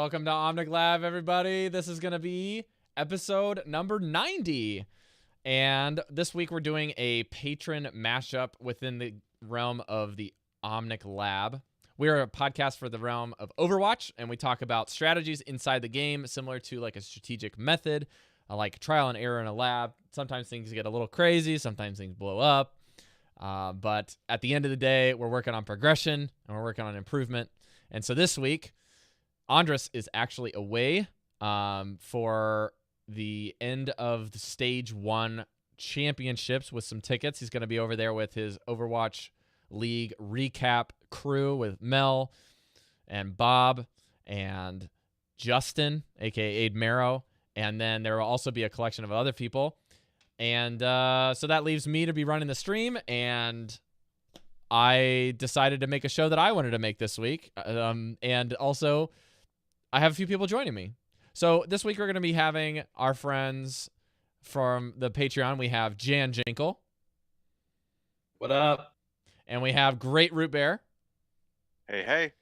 Welcome to Omnic Lab, everybody. This is going to be episode number 90. And this week we're doing a patron mashup within the realm of the Omnic Lab. We're a podcast for the realm of Overwatch, and we talk about strategies inside the game, similar to like a strategic method, like trial and error in a lab. Sometimes things get a little crazy, sometimes things blow up. But at the end of the day, we're working on progression, and we're working on improvement. And so this week, Andres is actually away for the end of the Stage 1 championships with some tickets. He's going to be over there with his Overwatch League recap crew with Mel and Bob and Justin, a.k.a. Admero. And then there will also be a collection of other people. And so that leaves me to be running the stream, and I decided to make a show that I wanted to make this week. And also, I have a few people joining me. So this week we're going to be having our friends from the Patreon. We have JanJinkle. What up? And we have Greatrootbear. Hey, hey.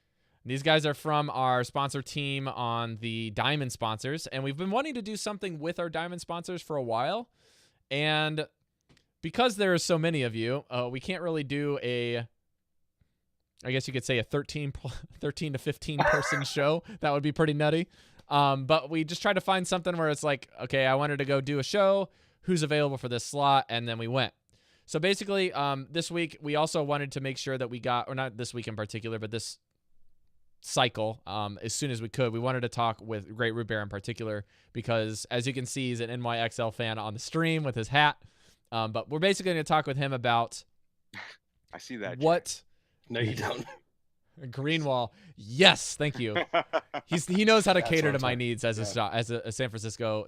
These guys are from our sponsor team on the Diamond sponsors, and we've been wanting to do something with our Diamond sponsors for a while. And because there are so many of you, we can't really do I guess you could say a 13 to 15 person show. That would be pretty nutty. But we just tried to find something where it's like, okay, I wanted to go do a show. Who's available for this slot? And then we went. So basically, this week, we also wanted to make sure that we got, or not this week in particular, but this cycle, as soon as we could, we wanted to talk with Greatrootbear in particular, because as you can see, he's an NYXL fan on the stream with his hat. But we're basically going to talk with him about I see that. What? No, you don't. Greenwall. Yes, thank you. He knows how to cater to my needs as a San Francisco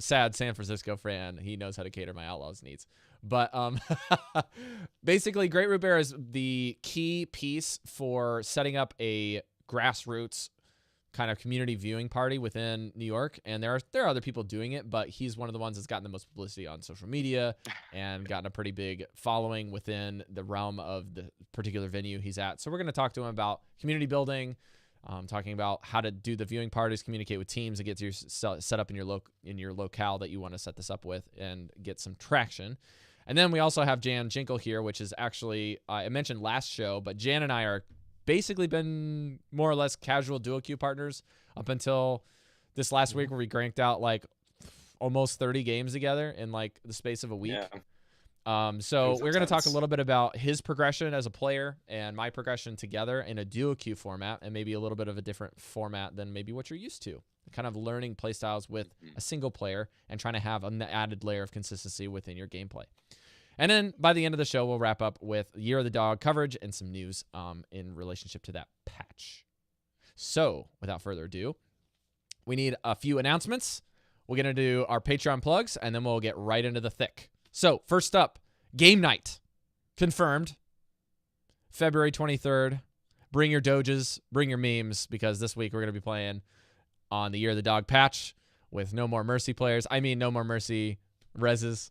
fan. He knows how to cater my Outlaws needs. But basically, Greatrootbear is the key piece for setting up a grassroots kind of community viewing party within New York, and there are other people doing it, but he's one of the ones that's gotten the most publicity on social media and gotten a pretty big following within the realm of the particular venue he's at. So we're going to talk to him about community building, talking about how to do the viewing parties, communicate with teams, and get your set up in your locale that you want to set this up with and get some traction. And then we also have JanJinkle here, which is actually, I mentioned last show, but Jan and I are basically been more or less casual duo queue partners up until this last week, where we cranked out like almost 30 games together in like the space of a week. Yeah. So we're going to talk a little bit about his progression as a player and my progression together in a duo queue format, and maybe a little bit of a different format than maybe what you're used to. Kind of learning playstyles with a single player and trying to have an added layer of consistency within your gameplay. And then by the end of the show, we'll wrap up with Year of the Dog coverage and some news in relationship to that patch. So without further ado, we need a few announcements. We're going to do our Patreon plugs, and then we'll get right into the thick. So first up, game night. Confirmed. February 23rd. Bring your doges, bring your memes, because this week we're going to be playing on the Year of the Dog patch with no more Mercy players. I mean, no more Mercy reses.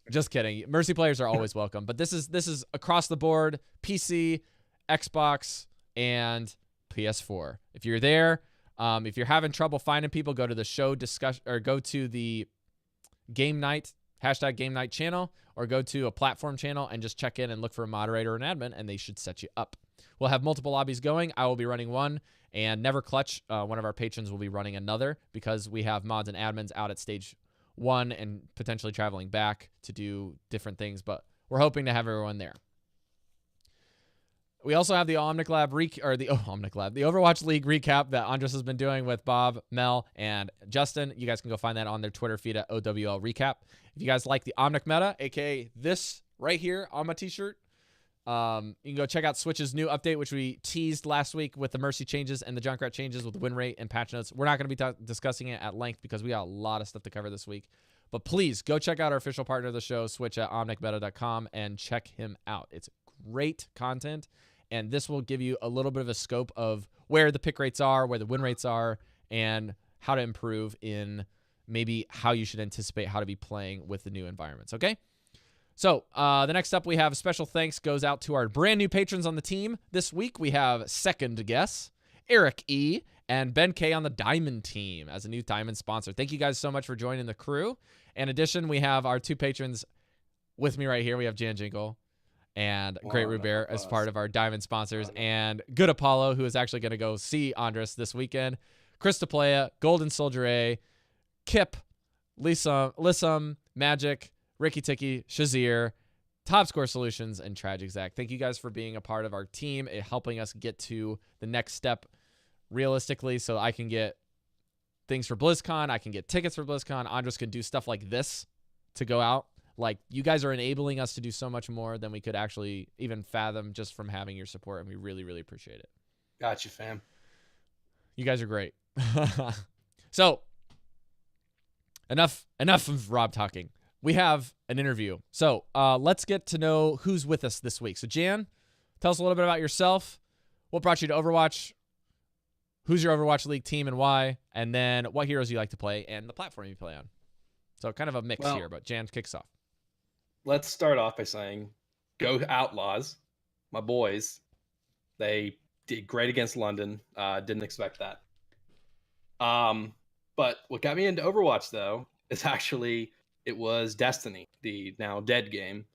Just kidding. Mercy players are always welcome, but this is across the board: PC, Xbox, and PS4. If you're there, if you're having trouble finding people, go to the show discussion, or go to the game night #game night channel, or go to a platform channel and just check in and look for a moderator or an admin, and they should set you up. We'll have multiple lobbies going. I will be running one, and Never Clutch, one of our patrons, will be running another, because we have mods and admins out at stage 1 and potentially traveling back to do different things, but we're hoping to have everyone there. We also have the Omnic Lab the Overwatch League recap that Andres has been doing with Bob, Mel, and Justin. You guys can go find that on their Twitter feed at OWL Recap. If you guys like the Omnic meta, aka this right here on my t-shirt, you can go check out Switch's new update, which we teased last week with the Mercy changes and the Junkrat changes with the win rate and patch notes. We're not going to be discussing it at length because we got a lot of stuff to cover this week. But please go check out our official partner of the show, Switch, at omnicmeta.com, and check him out. It's great content, and this will give you a little bit of a scope of where the pick rates are, where the win rates are, and how to improve in maybe how you should anticipate how to be playing with the new environments, okay? So the next up, we have a special thanks goes out to our brand new patrons on the team. This week, we have Second Guess, Eric E., and Ben K on the Diamond team as a new Diamond sponsor. Thank you guys so much for joining the crew. In addition, we have our 2 patrons with me right here. We have JanJinkle and Greatrootbear as part of our Diamond sponsors, and Good Apollo, who is actually going to go see Andres this weekend. Chris DePlaya, Golden Soldier A, Kip, Lissum, Magic, Ricky Ticky, Shazir, Top Score Solutions, and Tragic Zach. Thank you guys for being a part of our team, helping us get to the next step realistically, so I can get things for BlizzCon. I can get tickets for BlizzCon. Andres can do stuff like this to go out. Like, you guys are enabling us to do so much more than we could actually even fathom just from having your support, and we really, really appreciate it. Got you, fam. You guys are great. So, enough of Rob talking. We have an interview. So let's get to know who's with us this week. So Jan, tell us a little bit about yourself. What brought you to Overwatch? Who's your Overwatch League team and why? And then what heroes you like to play and the platform you play on. So kind of a mix here, but Jan kicks off. Let's start off by saying, go Outlaws, my boys. They did great against London. Didn't expect that. But what got me into Overwatch, though, is actually... it was Destiny, the now dead game.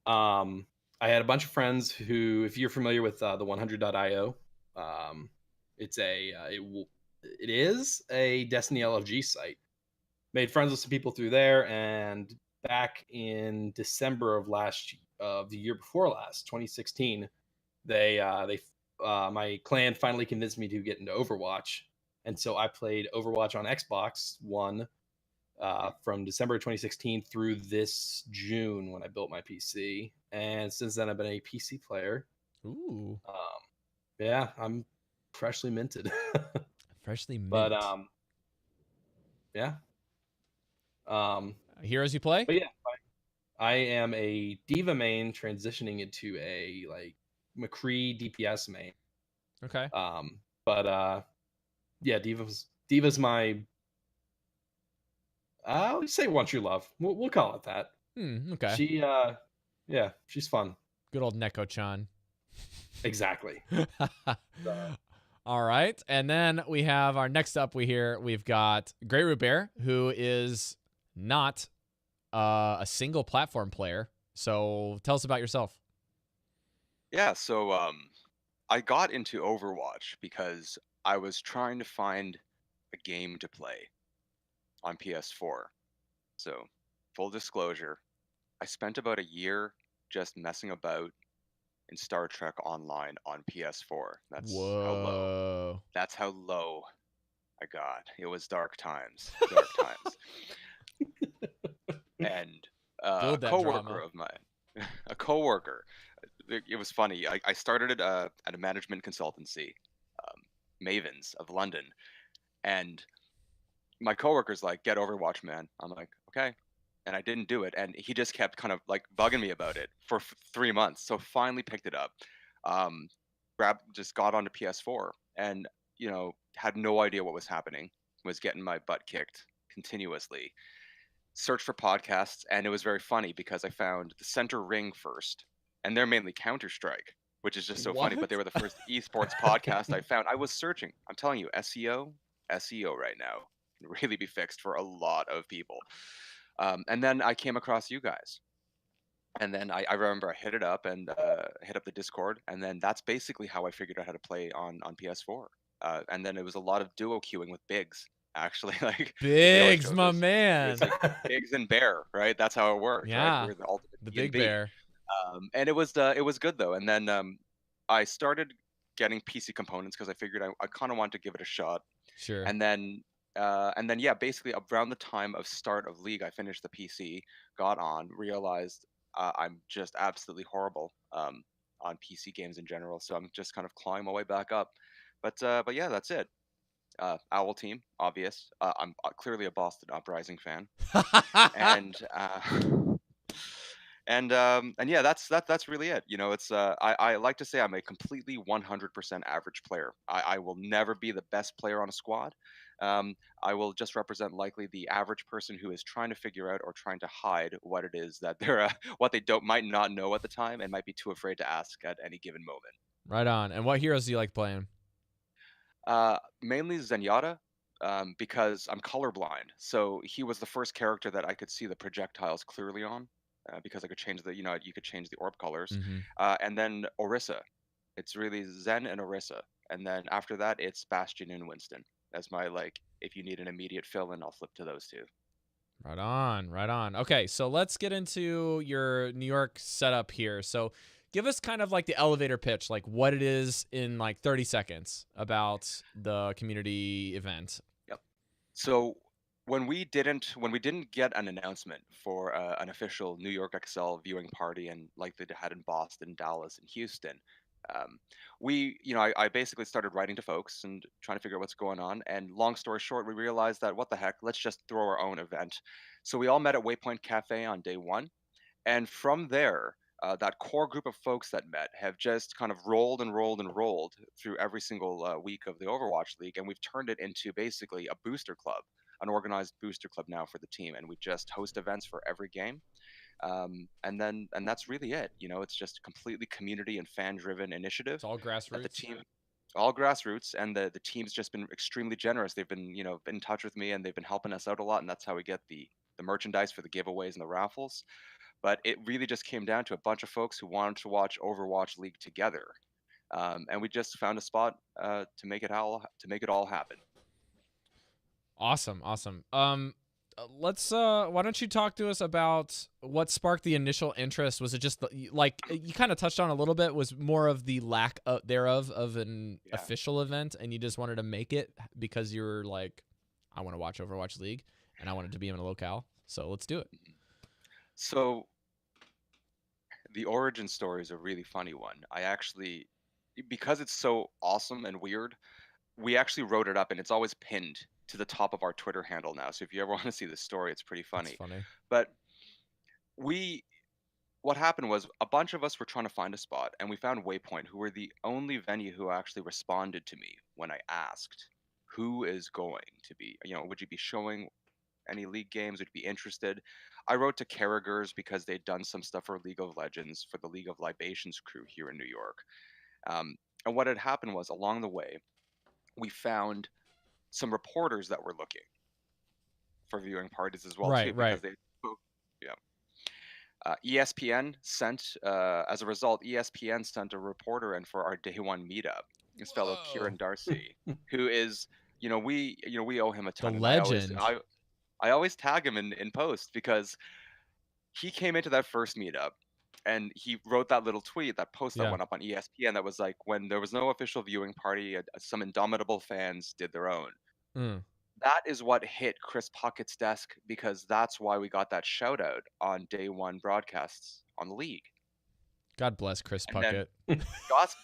I had a bunch of friends who, if you're familiar with the 100.io, it is a Destiny LFG site. Made friends with some people through there, and back in December of the year before last, 2016, my clan finally convinced me to get into Overwatch, and so I played Overwatch on Xbox One. From December 2016 through this June when I built my PC. And since then, I've been a PC player. Ooh. Yeah, I'm freshly minted. Freshly mint. But, yeah. Heroes you play? But yeah, I am a Diva main transitioning into a, McCree DPS main. Okay. Yeah, Diva's my... let's say One True Love. We'll call it that. Okay. She's fun. Good old Neko-chan. Exactly. All right. And then we have our next up we've got Greatrootbear, who is not a single platform player. So tell us about yourself. Yeah, so I got into Overwatch because I was trying to find a game to play on PS4. So, full disclosure, I spent about a year just messing about in Star Trek Online on PS4. That's how low. That's how low I got. It was dark times. Dark times. And a coworker of mine, a coworker. It was funny. I started at a management consultancy, Mavens of London, and my coworker's like, "Get Overwatch, man." I'm like, "Okay," and I didn't do it, and he just kept kind of like bugging me about it for 3 months. So finally picked it up, just got onto PS4, and had no idea what was happening. Was getting my butt kicked continuously. Searched for podcasts, and it was very funny because I found the Center Ring first, and they're mainly Counter-Strike, which is just so funny. But they were the first esports podcast I found. I was searching. I'm telling you, SEO right now can really be fixed for a lot of people. And then I came across you guys, and then I remember I hit it up and hit up the Discord, and then that's basically how I figured out how to play on PS4. And then it was a lot of duo queuing with Biggs. Actually, like Biggs, my man. It's like Biggs and Bear, right? That's how it worked. Yeah, right? We're the ultimate the B&B. Big Bear. And it was good though. And then I started getting PC components because I figured I kind of wanted to give it a shot. Sure. And then yeah, basically around the time of start of League, I finished the PC, got on, realized I'm just absolutely horrible on PC games in general. So I'm just kind of clawing my way back up. But yeah, that's it. Owl Team, obvious. I'm clearly a Boston Uprising fan, and yeah, that's really it. It's I like to say I'm a completely 100% average player. I will never be the best player on a squad. I will just represent likely the average person who is trying to figure out or trying to hide what it is that they're what they might not know at the time and might be too afraid to ask at any given moment. Right on. And what heroes do you like playing? Mainly Zenyatta, because I'm colorblind. So he was the first character that I could see the projectiles clearly on, because I could change the, you could change the orb colors. Mm-hmm. And then Orisa. It's really Zen and Orisa. And then after that, it's Bastion and Winston. As my, like, if you need an immediate fill-in, I'll flip to those two. Right on, right on. Okay, so let's get into your New York setup here. So give us kind of like the elevator pitch, like what it is in like 30 seconds about the community event. Yep. So when we didn't get an announcement for an official New York XL viewing party, and like they had in Boston, Dallas, and Houston, I basically started writing to folks and trying to figure out what's going on. And long story short, we realized that what the heck, let's just throw our own event. So we all met at Waypoint Cafe on day one, and from there, that core group of folks that met have just kind of rolled and rolled and rolled through every single week of the Overwatch League, and we've turned it into basically a booster club, an organized booster club now for the team, and we just host events for every game. And that's really it. It's just a completely community and fan-driven initiative. It's all That the grassroots. team, all grassroots, and the team's just been extremely generous. They've been in touch with me, and they've been helping us out a lot, and that's how we get the merchandise for the giveaways and the raffles. But it really just came down to a bunch of folks who wanted to watch Overwatch League together, and we just found a spot to make it all happen. Awesome, awesome. Let's why don't you talk to us about what sparked the initial interest? Was it just like you kind of touched on a little bit, was more of the lack thereof of an official event, and you just wanted to make it because you were like, I want to watch Overwatch League and I wanted to be in a locale, so let's do it. So the origin story is a really funny one. I actually, because it's so awesome and weird, we actually wrote it up, and it's always pinned to the top of our Twitter handle now. So if you ever want to see the story, it's pretty funny. That's funny. But what happened was a bunch of us were trying to find a spot, and we found Waypoint, who were the only venue who actually responded to me when I asked, who is going to be, would you be showing any league games? Would you be interested? I wrote to Carragher's because they'd done some stuff for League of Legends for the League of Libations crew here in New York. And what had happened was, along the way, we found some reporters that were looking for viewing parties as well, too. Right. Because ESPN sent, as a result, ESPN sent a reporter in for our day one meetup. This fellow Kieran Darcy, who is, we owe him a ton. The legend. I always tag him in post because he came into that first meetup and he wrote that little tweet, that post that went up on ESPN that was like, when there was no official viewing party, some indomitable fans did their own. That is what hit Chris Puckett's desk, because that's why we got that shout out on day one broadcasts on the league. God bless Chris Puckett. I've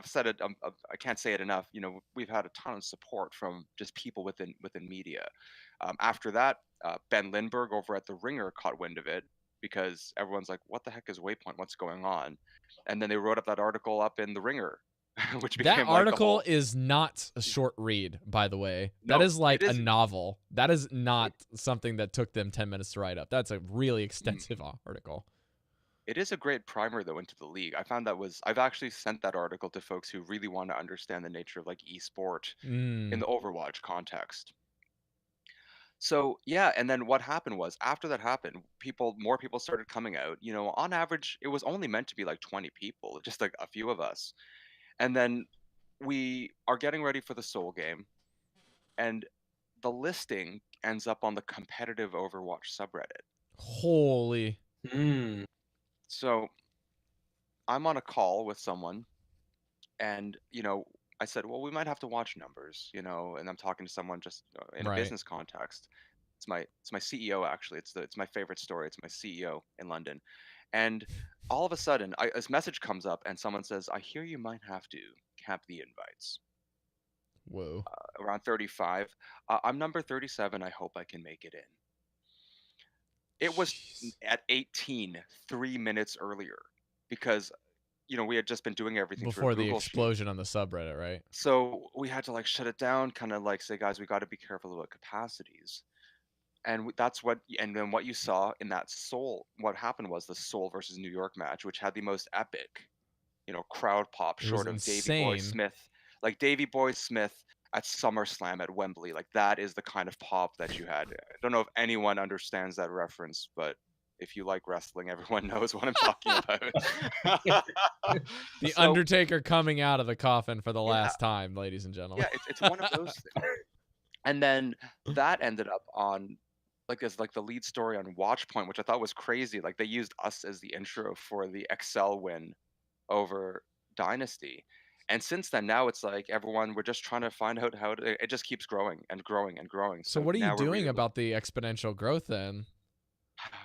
said it. I can't say it enough. We've had a ton of support from just people within media. After that, Ben Lindbergh over at the Ringer caught wind of it, because everyone's like, "What the heck is Waypoint? What's going on?" And then they wrote up that article up in the Ringer, which became that article is not a short read, by the way. No, that is like a novel. That is not something that took them 10 minutes to write up. That's a really extensive article. It is a great primer, though, into the league. I found I've actually sent that article to folks who really want to understand the nature of like esport in the Overwatch context. So yeah, and then what happened was, after that happened, more people started coming out. On average, it was only meant to be like 20 people, just like a few of us. And then we are getting ready for the Seoul game, and the listing ends up on the competitive Overwatch subreddit. Holy. So I'm on a call with someone, and I said, well, we might have to watch numbers, and I'm talking to someone just in a business context. It's my CEO, actually. It's my favorite story. It's my CEO in London. And all of a sudden, this message comes up, and someone says, I hear you might have to cap the invites. Whoa. Around 35. I'm number 37. I hope I can make it in. It was at 18, 3 minutes earlier, because we had just been doing everything before the explosion on the subreddit, right? So we had to like shut it down, kind of like say, guys, we got to be careful about capacities. And then what you saw in that Seoul, what happened was the Seoul versus New York match, which had the most epic crowd pop It was short of Davy Boy insane. Smith, like Davy Boy Smith at SummerSlam at Wembley. Like that is the kind of pop that you had. I don't know if anyone understands that reference, but if you like wrestling, everyone knows what I'm talking about. The So, Undertaker coming out of the coffin for the yeah, last time, ladies and gentlemen. yeah, it's one of those things. And then that ended up on as like the lead story on Watchpoint, which I thought was crazy. Like they used us as the intro for the Excel win over Dynasty. And since then, now it's like everyone, we're just trying to find out how to, it just keeps growing and growing and growing. So what are you now we're doing really, about the exponential growth then?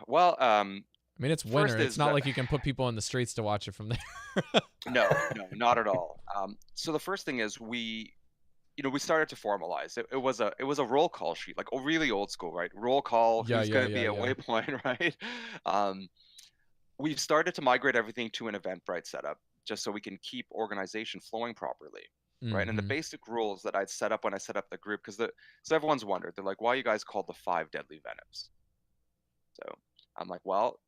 well, I mean, it's winter. first It's is not that- like you can put people in the streets to watch it from there. no, not at all. So the first thing is we started to formalize it. It was a roll call sheet, like really old school, right? Roll call, Yeah, who's yeah, going to yeah, be at yeah. Waypoint, right? We've started to migrate everything to an Eventbrite setup, just so we can keep organization flowing properly, right? And the Mhm. basic rules that I'd set up when I set up the group, so everyone's wondered, they're like, why are you guys called the 5 Deadly Venoms? So I'm like, well,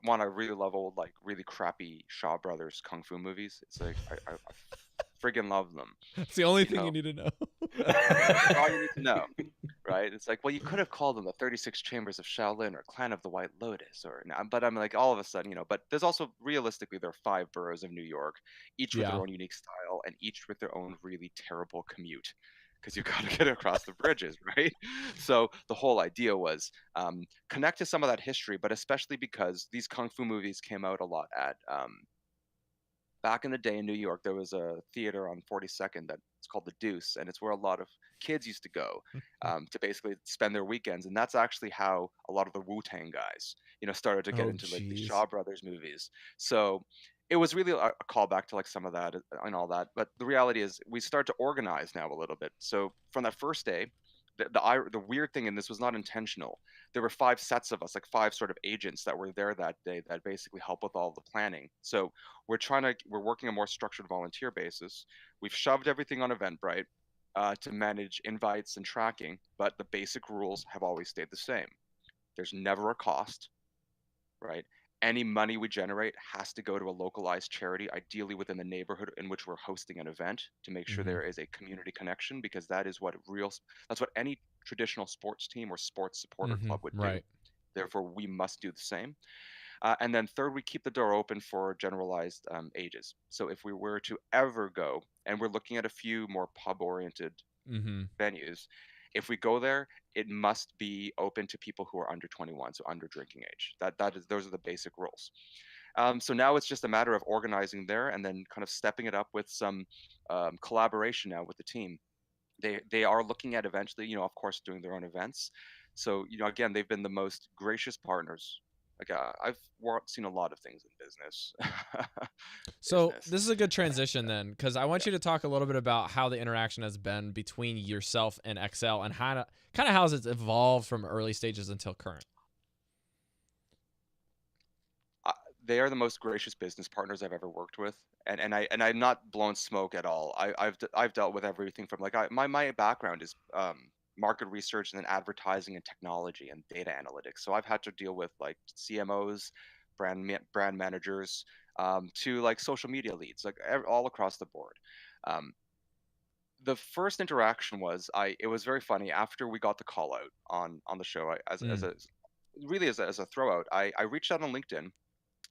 one, I really love old, like really crappy Shaw Brothers kung fu movies. It's like I friggin' love them. It's the only You thing you know. need to know. That's all you need to know, right? It's like, well, you could have called them the 36 Chambers of Shaolin or Clan of the White Lotus, but I'm like, all of a sudden, but there's also realistically there are 5 boroughs of New York, each with Yeah. their own unique style and each with their own really terrible commute, because you've got to get across the bridges, right? So the whole idea was connect to some of that history, but especially because these kung fu movies came out a lot at back in the day in New York, there was a theater on 42nd that's called the Deuce, and it's where a lot of kids used to go to basically spend their weekends. And that's actually how a lot of the Wu-Tang guys, started to get Oh, into like the jeez. Shaw Brothers movies. So it was really a callback to like some of that and all that. But the reality is we start to organize now a little bit. So from that first day, the weird thing, and this was not intentional, there were 5 sets of us, like 5 sort of agents that were there that day that basically help with all the planning. So we're working a more structured volunteer basis. We've shoved everything on Eventbrite to manage invites and tracking, but the basic rules have always stayed the same. There's never a cost, right? Any money we generate has to go to a localized charity, ideally within the neighborhood in which we're hosting an event, to make sure there is a community connection, because that's what any traditional sports team or sports supporter club would do. Right. Therefore, we must do the same. And then third, we keep the door open for generalized ages. So if we were to ever go, and we're looking at a few more pub-oriented venues, if we go there, it must be open to people who are under 21, so under drinking age. Those are the basic rules. So now it's just a matter of organizing there and then kind of stepping it up with some collaboration now with the team. They are looking at eventually, of course, doing their own events. So, again, they've been the most gracious partners. Like I've seen a lot of things in business. So this is a good transition then, because I want you to talk a little bit about how the interaction has been between yourself and XL, and how it's evolved from early stages until current. They are the most gracious business partners I've ever worked with, and I'm not blowing smoke at all. I've dealt with everything from my background is market research and then advertising and technology and data analytics. So I've had to deal with like CMOs, brand managers, to like social media leads, like all across the board. The first interaction was it was very funny. After we got the call out on the show, as a throw out, I reached out on LinkedIn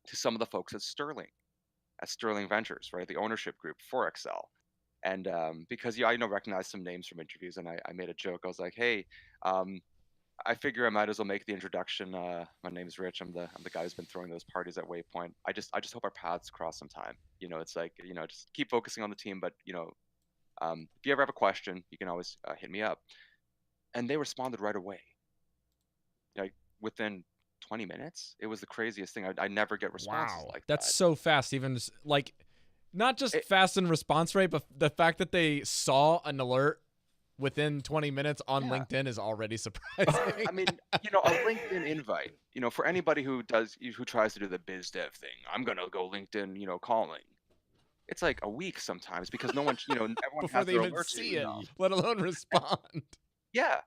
to some of the folks at Sterling Ventures, right, the ownership group for XL. And because I recognize some names from interviews, and I made a joke. I was like, "Hey, I figure I might as well make the introduction. My name is Rich. I'm the guy who's been throwing those parties at Waypoint. I just hope our paths cross sometime. It's like just keep focusing on the team. But if you ever have a question, you can always hit me up." And they responded right away. Like within 20 minutes. It was the craziest thing. I never get responses like that. That's so fast. Even like. Not just fast in response rate, but the fact that they saw an alert within 20 minutes on LinkedIn is already surprising. I mean, a LinkedIn invite, for anybody who tries to do the biz dev thing, I'm going to go LinkedIn, calling. It's like a week sometimes because no one, everyone before has they their even alerts, see it, let alone respond. Yeah.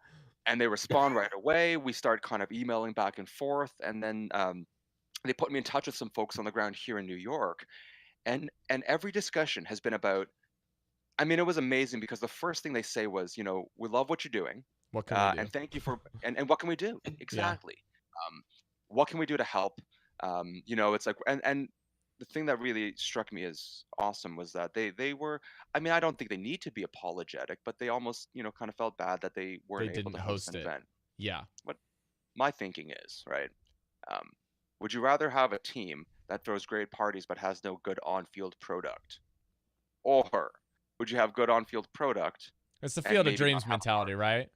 And they respond right away. We start kind of emailing back and forth. And then they put me in touch with some folks on the ground here in New York. and every discussion has been about. I mean, it was amazing because the first thing they say was, we love what you're doing, What can we do? and thank you for, and what can we do exactly? Um, what can we do to help? It's like, and the thing that really struck me as awesome was that they were. I mean, I don't think they need to be apologetic, but they almost, kind of felt bad that they They weren't able didn't to host host an it. event. Yeah. What my thinking is, right? Um, would you rather have a team that throws great parties but has no good on-field product, or would you have good on-field product It's the and Field of maybe not Dreams have a mentality, party?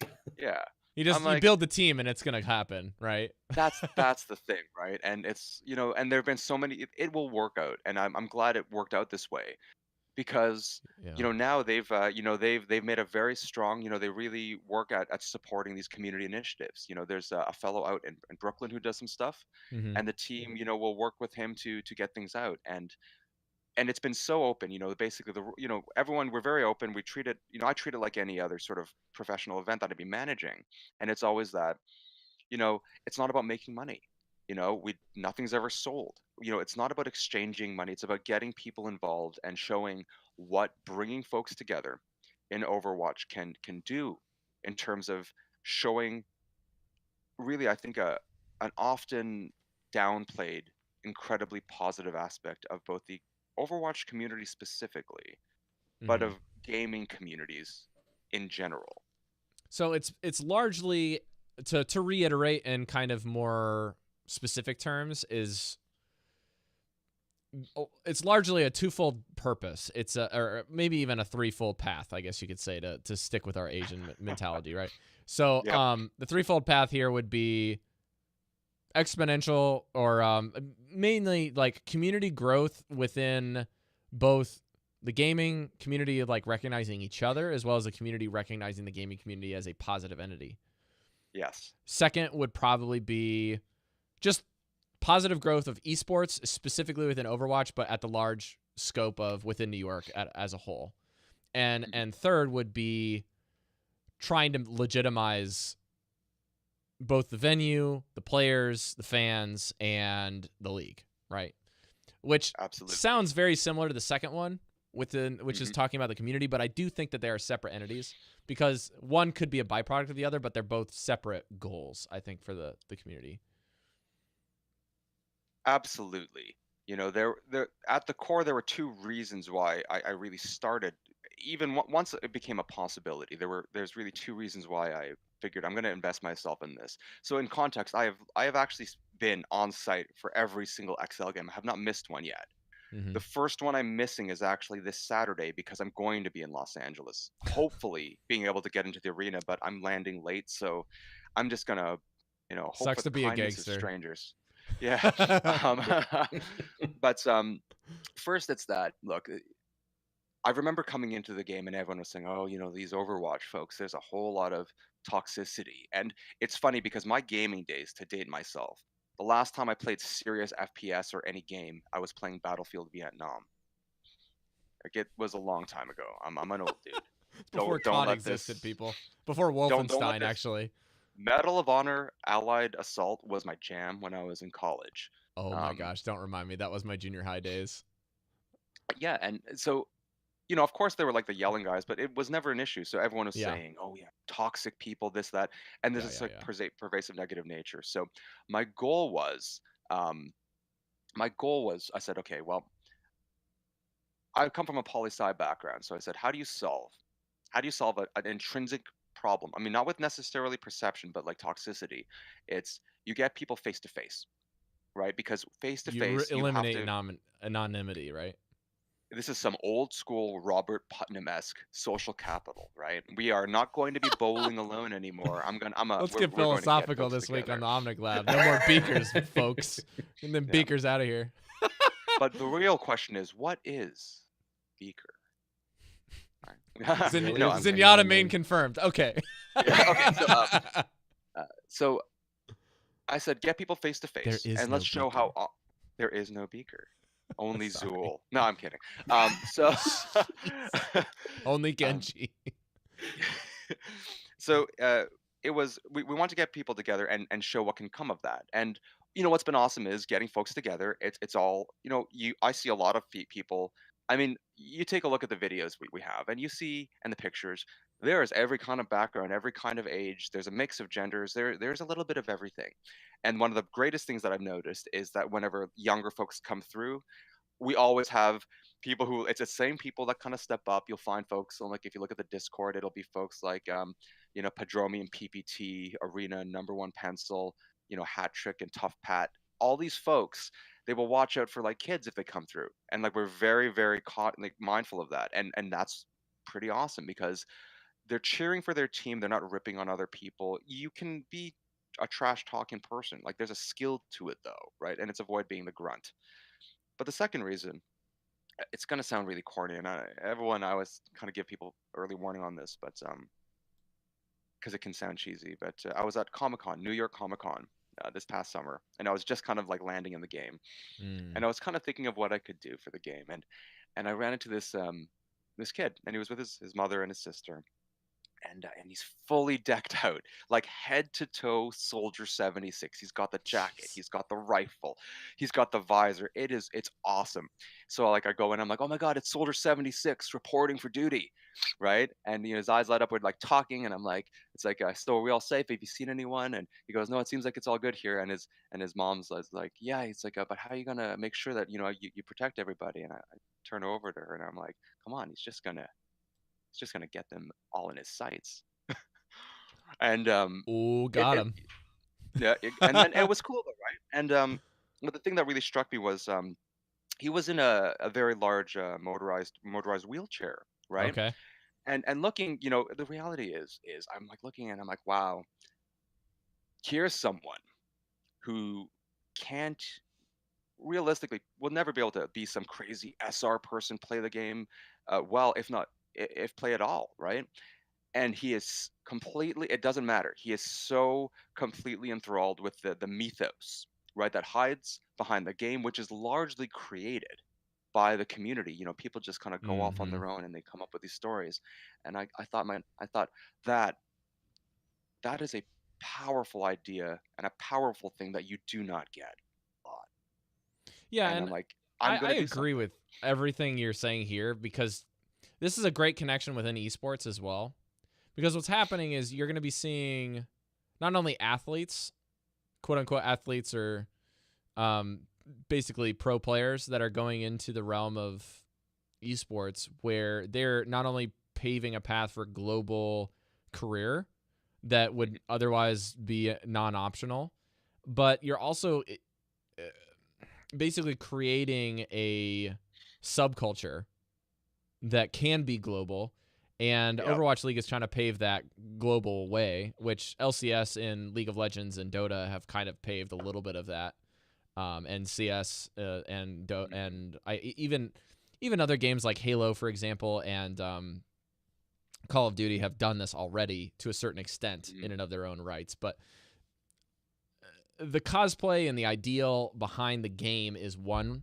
right? Yeah. You I'm like, build the team and it's gonna happen, right? that's the thing, right? And it's, and there have been so many. It will work out, and I'm glad it worked out this way because Yeah. now they've made a very strong. They really work at supporting these community initiatives. There's a fellow out in Brooklyn who does some stuff, Mm-hmm. and the team will work with him to get things out. And it's been so open, basically everyone, we're very open. We treat it, I treat it like any other sort of professional event that I'd be managing. And it's always that, it's not about making money. Nothing's ever sold. It's not about exchanging money. It's about getting people involved and showing what bringing folks together in Overwatch can do in terms of showing really, I think, an often downplayed, incredibly positive aspect of both the Overwatch community specifically, but Mm-hmm. of gaming communities in general. So it's largely, to reiterate in kind of more specific terms, it's largely a twofold purpose. It's or maybe even a threefold path, I guess you could say, to stick with our Asian mentality, right? So Yep. the threefold path here would be exponential, or mainly like community growth within both the gaming community, like recognizing each other, as well as the community recognizing the gaming community as a positive entity. Yes. Second would probably be just positive growth of esports, specifically within Overwatch, but at the large scope of within New York as a whole. And third would be trying to legitimize both the venue, the players, the fans, and the league, right? Which Absolutely sounds very similar to the second one, which is talking about the community, but I do think that they are separate entities because one could be a byproduct of the other, but they're both separate goals, I think, for the community. Absolutely. There at the core, there were two reasons why I really started. Even once it became a possibility, there's really two reasons why I figured I'm going to invest myself in this. So in context, I have actually been on site for every single XL game. I have not missed one yet. Mm-hmm. The first one I'm missing is actually this Saturday because I'm going to be in Los Angeles, hopefully being able to get into the arena, but I'm landing late, so I'm just gonna, hope Sucks for to the be a kindness of gangster. strangers. Yeah. But first it's that, look, I remember coming into the game and everyone was saying, oh, these Overwatch folks, there's a whole lot of toxicity. And it's funny because my gaming days, to date myself, the last time I played serious FPS or any game, I was playing Battlefield Vietnam. Like, it was a long time ago. I'm an old dude. Before Don't COD let existed, this. people. Before Don't let Wolfenstein, this. actually. Medal of Honor Allied Assault was my jam when I was in college. Oh my gosh, don't remind me. That was my junior high days. Yeah, and so of course they were like the yelling guys, but it was never an issue. So everyone was saying, "Oh yeah, toxic people, this, that," and there's this like pervasive negative nature. So my goal was, I said, okay, well, I come from a poli-sci background, so I said, how do you solve an intrinsic problem? I mean, not with necessarily perception, but like toxicity. It's you get people face to face, right? Because face to face, you have eliminate to. anonymity, right? This is some old school Robert Putnam-esque social capital, right? We are not going to be bowling alone anymore. Let's we're get going to philosophical folks this week on together. the Omnic Lab. No more beakers, folks. And then beakers out of here. But the real question is, what is beaker? Zenyatta main confirmed. Okay. Okay. So I said, get people face to face, and let's show how there is no beaker. Only Zool. No, I'm kidding. So only Genji. So it was we want to get people together and show what can come of that. And what's been awesome is getting folks together. It's all, I see a lot of people. I mean, you take a look at the videos we have, and you see, and the pictures, there is every kind of background, every kind of age. There's a mix of genders. There's a little bit of everything. And one of the greatest things that I've noticed is that whenever younger folks come through, we always have people who, it's the same people that kind of step up. You'll find folks, so like if you look at the Discord, it'll be folks like Padromi and PPT, Arena, Number One Pencil, Hat Trick and Tough Pat. All these folks, they will watch out for like kids if they come through, and like we're very, very like mindful of that, and that's pretty awesome because they're cheering for their team. They're not ripping on other people. You can be a trash talking person. Like there's a skill to it though, right? And it's avoid being the grunt. But the second reason, it's gonna sound really corny, and I always kind of give people early warning on this, but because it can sound cheesy. But I was at Comic Con, New York Comic Con, this past summer, and I was just kind of like landing in the game, and I was kind of thinking of what I could do for the game, and I ran into this kid, and he was with his mother and his sister, and he's fully decked out, like head to toe Soldier 76. He's got the jacket, Jeez. he's got the rifle, he's got the visor. It's awesome. So like I go in, I'm like, oh my god, it's Soldier 76 reporting for duty, right? And his eyes light up with like talking, and I'm like, it's like, so are we all safe? Have you seen anyone? And he goes, no, it seems like it's all good here. And his mom's like, yeah. He's like, but how are you gonna make sure that you protect everybody? And I turn over to her, and I'm like, come on, he's just gonna get them all in his sights. And Ooh, it, got it him. yeah, and then it was cool though, right? And but the thing that really struck me was he was in a very large motorized wheelchair, right? Okay. And looking, the reality is I'm like looking and I'm like, wow, here's someone who can't realistically will never be able to be some crazy SR person, play the game well, if not if play at all, right? And he is completely, it doesn't matter, he is so completely enthralled with the mythos, right, that hides behind the game, which is largely created by the community. People just kind of go off on Mm-hmm. their own and they come up with these stories. And I thought that that is a powerful idea and a powerful thing that you do not get a lot. Yeah, And I'm and like, I, I'm I gonna do agree something. with everything you're saying here because this is a great connection within esports as well. Because what's happening is you're going to be seeing not only athletes, quote unquote athletes, or um, basically pro players that are going into the realm of esports where they're not only paving a path for global career that would otherwise be non-optional, but you're also basically creating a subculture that can be global. And Yep. Overwatch League is trying to pave that global way, which LCS in League of Legends and Dota have kind of paved a little bit of that. And CS and even other games like Halo, for example, and Call of Duty have done this already to a certain extent in and of their own rights. But the cosplay and the ideal behind the game is one,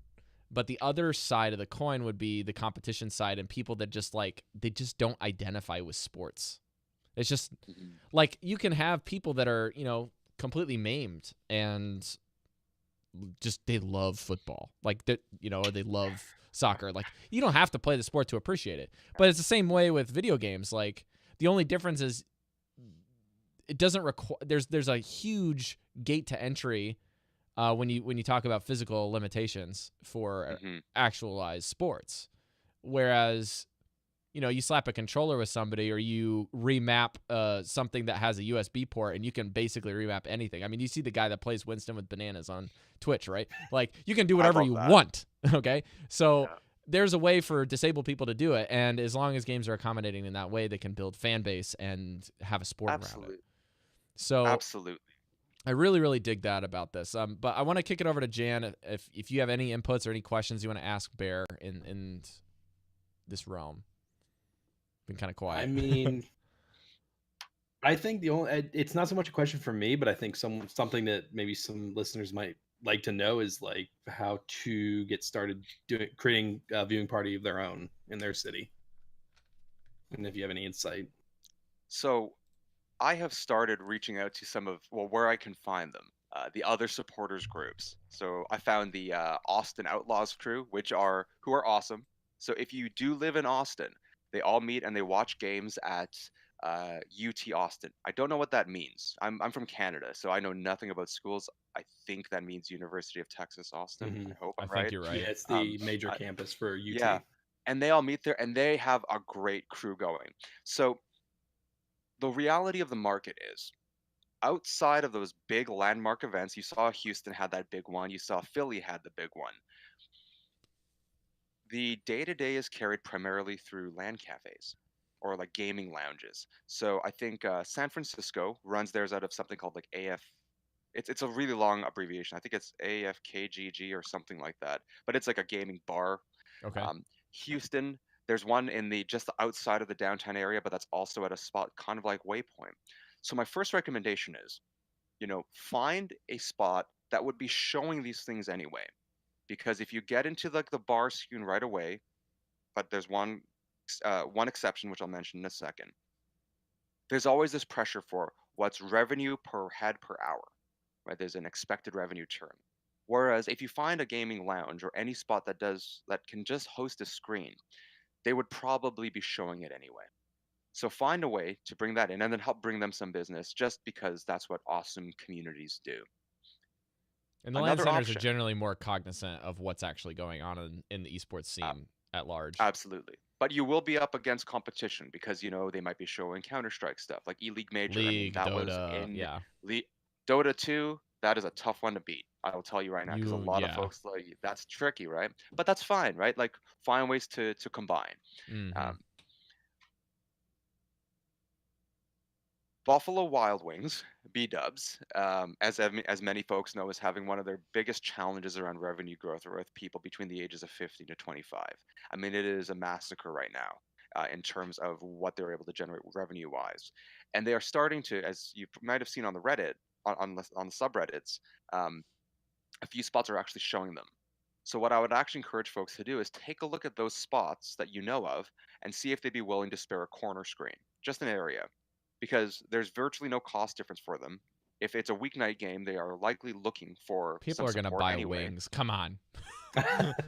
but the other side of the coin would be the competition side and people that they just don't identify with sports. It's just like you can have people that are, completely maimed and just they love football. Like that, or they love soccer. Like you don't have to play the sport to appreciate it. But it's the same way with video games. Like the only difference is it doesn't require there's a huge gate to entry when you talk about physical limitations for actualized sports, whereas you slap a controller with somebody or you remap something that has a USB port and you can basically remap anything. I mean, you see the guy that plays Winston with bananas on Twitch, right? Like you can do whatever you want. Okay, so there's a way for disabled people to do it, and as long as games are accommodating in that way, they can build fan base and have a sport around it. So Absolutely. I really, really dig that about this. But I want to kick it over to Jan if you have any inputs or any questions you want to ask Bear in this realm. Been kind of quiet. I mean, I think it's not so much a question for me, but I think something that maybe some listeners might like to know is like how to get started creating a viewing party of their own in their city. And if you have any insight. So I have started reaching out to some of, where I can find them. the other supporters groups. So I found the Austin Outlaws crew, who are awesome. So if you do live in Austin, they all meet and they watch games at UT Austin. I don't know what that means. I'm from Canada, so I know nothing about schools. I think that means University of Texas Austin. Mm-hmm. I hope I I'm think right. you're Yeah, right. it's the major I, campus for UT. yeah, and they all meet there, and they have a great crew going. So the reality of the market is, outside of those big landmark events, you saw Houston had that big one, you saw Philly had the big one. The day to day is carried primarily through LAN cafes or like gaming lounges. So I think San Francisco runs theirs out of something called like AF. It's a really long abbreviation. I think it's AFKGG or something like that. But it's like a gaming bar. Okay. Houston, there's one in the just outside of the downtown area, but that's also at a spot kind of like Waypoint. So my first recommendation is, find a spot that would be showing these things anyway. Because if you get into like the bar scene right away, but there's one exception which I'll mention in a second. There's always this pressure for what's revenue per head per hour, right? There's an expected revenue term. Whereas if you find a gaming lounge or any spot that can just host a screen, they would probably be showing it anyway. So find a way to bring that in and then help bring them some business just because that's what awesome communities do. And the LAN Another centers are option, generally more cognizant of what's actually going on in the esports scene at large. absolutely. But you will be up against competition because they might be showing Counter-Strike stuff like E-League Major. I mean, League, that was Dota, in yeah. Dota 2. That is a tough one to beat. I will tell you right now because a lot of Yeah. folks that's tricky, right? But that's fine, right? Like find ways to combine. Mm-hmm. Um, Buffalo Wild Wings, B-Dubs, as many folks know, is having one of their biggest challenges around revenue growth with people between the ages of 50 to 25. I mean, it is a massacre right now in terms of what they're able to generate revenue-wise. And they are starting to, as you might have seen on the Reddit, on the subreddits, a few spots are actually showing them. So what I would actually encourage folks to do is take a look at those spots that you know of and see if they'd be willing to spare a corner screen, just an area, because there's virtually no cost difference for them. If it's a weeknight game, they are likely looking for People some are gonna support buy anyway. wings. Come on.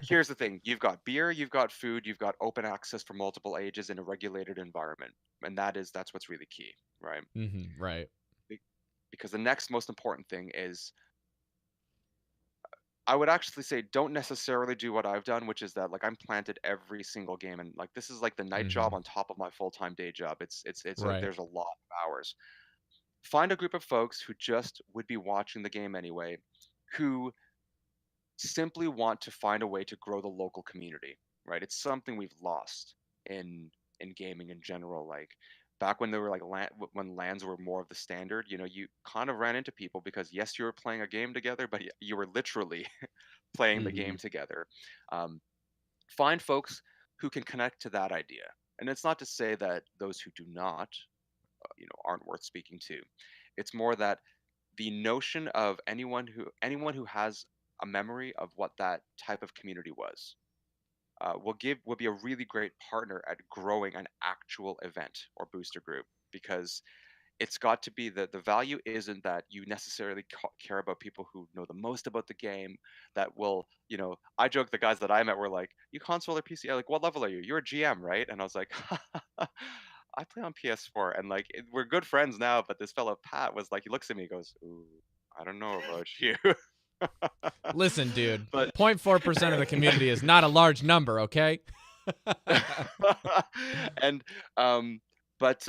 Here's the thing: you've got beer, you've got food, you've got open access for multiple ages in a regulated environment, and that's what's really key, right? Mm-hmm. Right. Because the next most important thing is, I would actually say don't necessarily do what I've done, which is that like I'm planted every single game, and like this is like the night Mm-hmm. job on top of my full-time day job. Right. There's a lot of hours. Find a group of folks who just would be watching the game anyway, who simply want to find a way to grow the local community, right? It's something we've lost in gaming in general. Like back when they were like when LANs were more of the standard, you kind of ran into people because yes, you were playing a game together, but you were literally playing the Mm-hmm. game together. Um, find folks who can connect to that idea, and it's not to say that those who do not, aren't worth speaking to. It's more that the notion of anyone who has a memory of what that type of community was will be a really great partner at growing an actual event or booster group, because it's got to be the value isn't that you necessarily care about people who know the most about the game, that will, I joke, the guys that I met were like, you console or PC? I'm like, what level are you? You're a GM, right? And I was like, I play on PS4, and like we're good friends now, but this fellow Pat was like, he looks at me, he goes, ooh, I don't know about you. Listen, dude. But 0.4% of the community is not a large number, okay? and but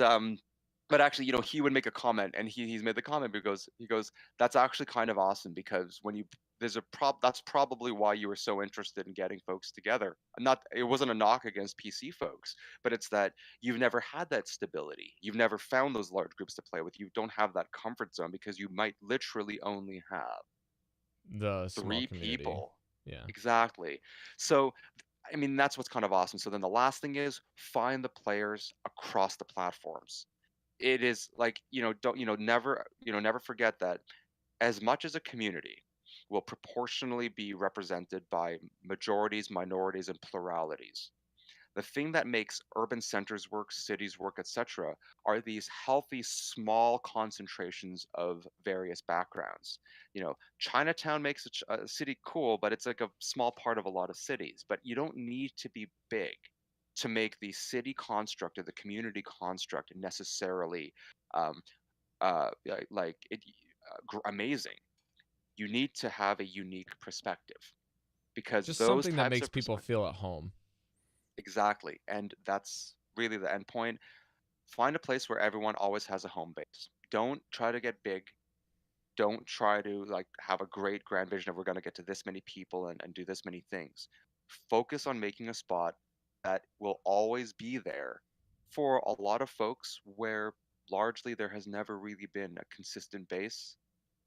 but actually, he would make a comment, and he's made the comment because he goes, that's actually kind of awesome, because when you there's a that's probably why you were so interested in getting folks together. Not It wasn't a knock against PC folks, but it's that you've never had that stability. You've never found those large groups to play with. You don't have that comfort zone because you might literally only have The small three community. people. Yeah. Exactly. So I mean, that's what's kind of awesome. So then the last thing is find the players across the platforms. It is like, don't, never forget that as much as a community will proportionally be represented by majorities, minorities, and pluralities, The thing that makes urban centers work, cities work, etc., are these healthy, small concentrations of various backgrounds. Chinatown makes a city cool, but it's like a small part of a lot of cities. But you don't need to be big to make the city construct or the community construct necessarily um, amazing. You need to have a unique perspective, because Just those something that types makes of people feel at home. exactly, and that's really the end point. Find a place where everyone always has a home base. Don't try to get big. Don't try to have a great grand vision of we're going to get to this many people and do this many things. Focus on making a spot that will always be there for a lot of folks, where largely there has never really been a consistent base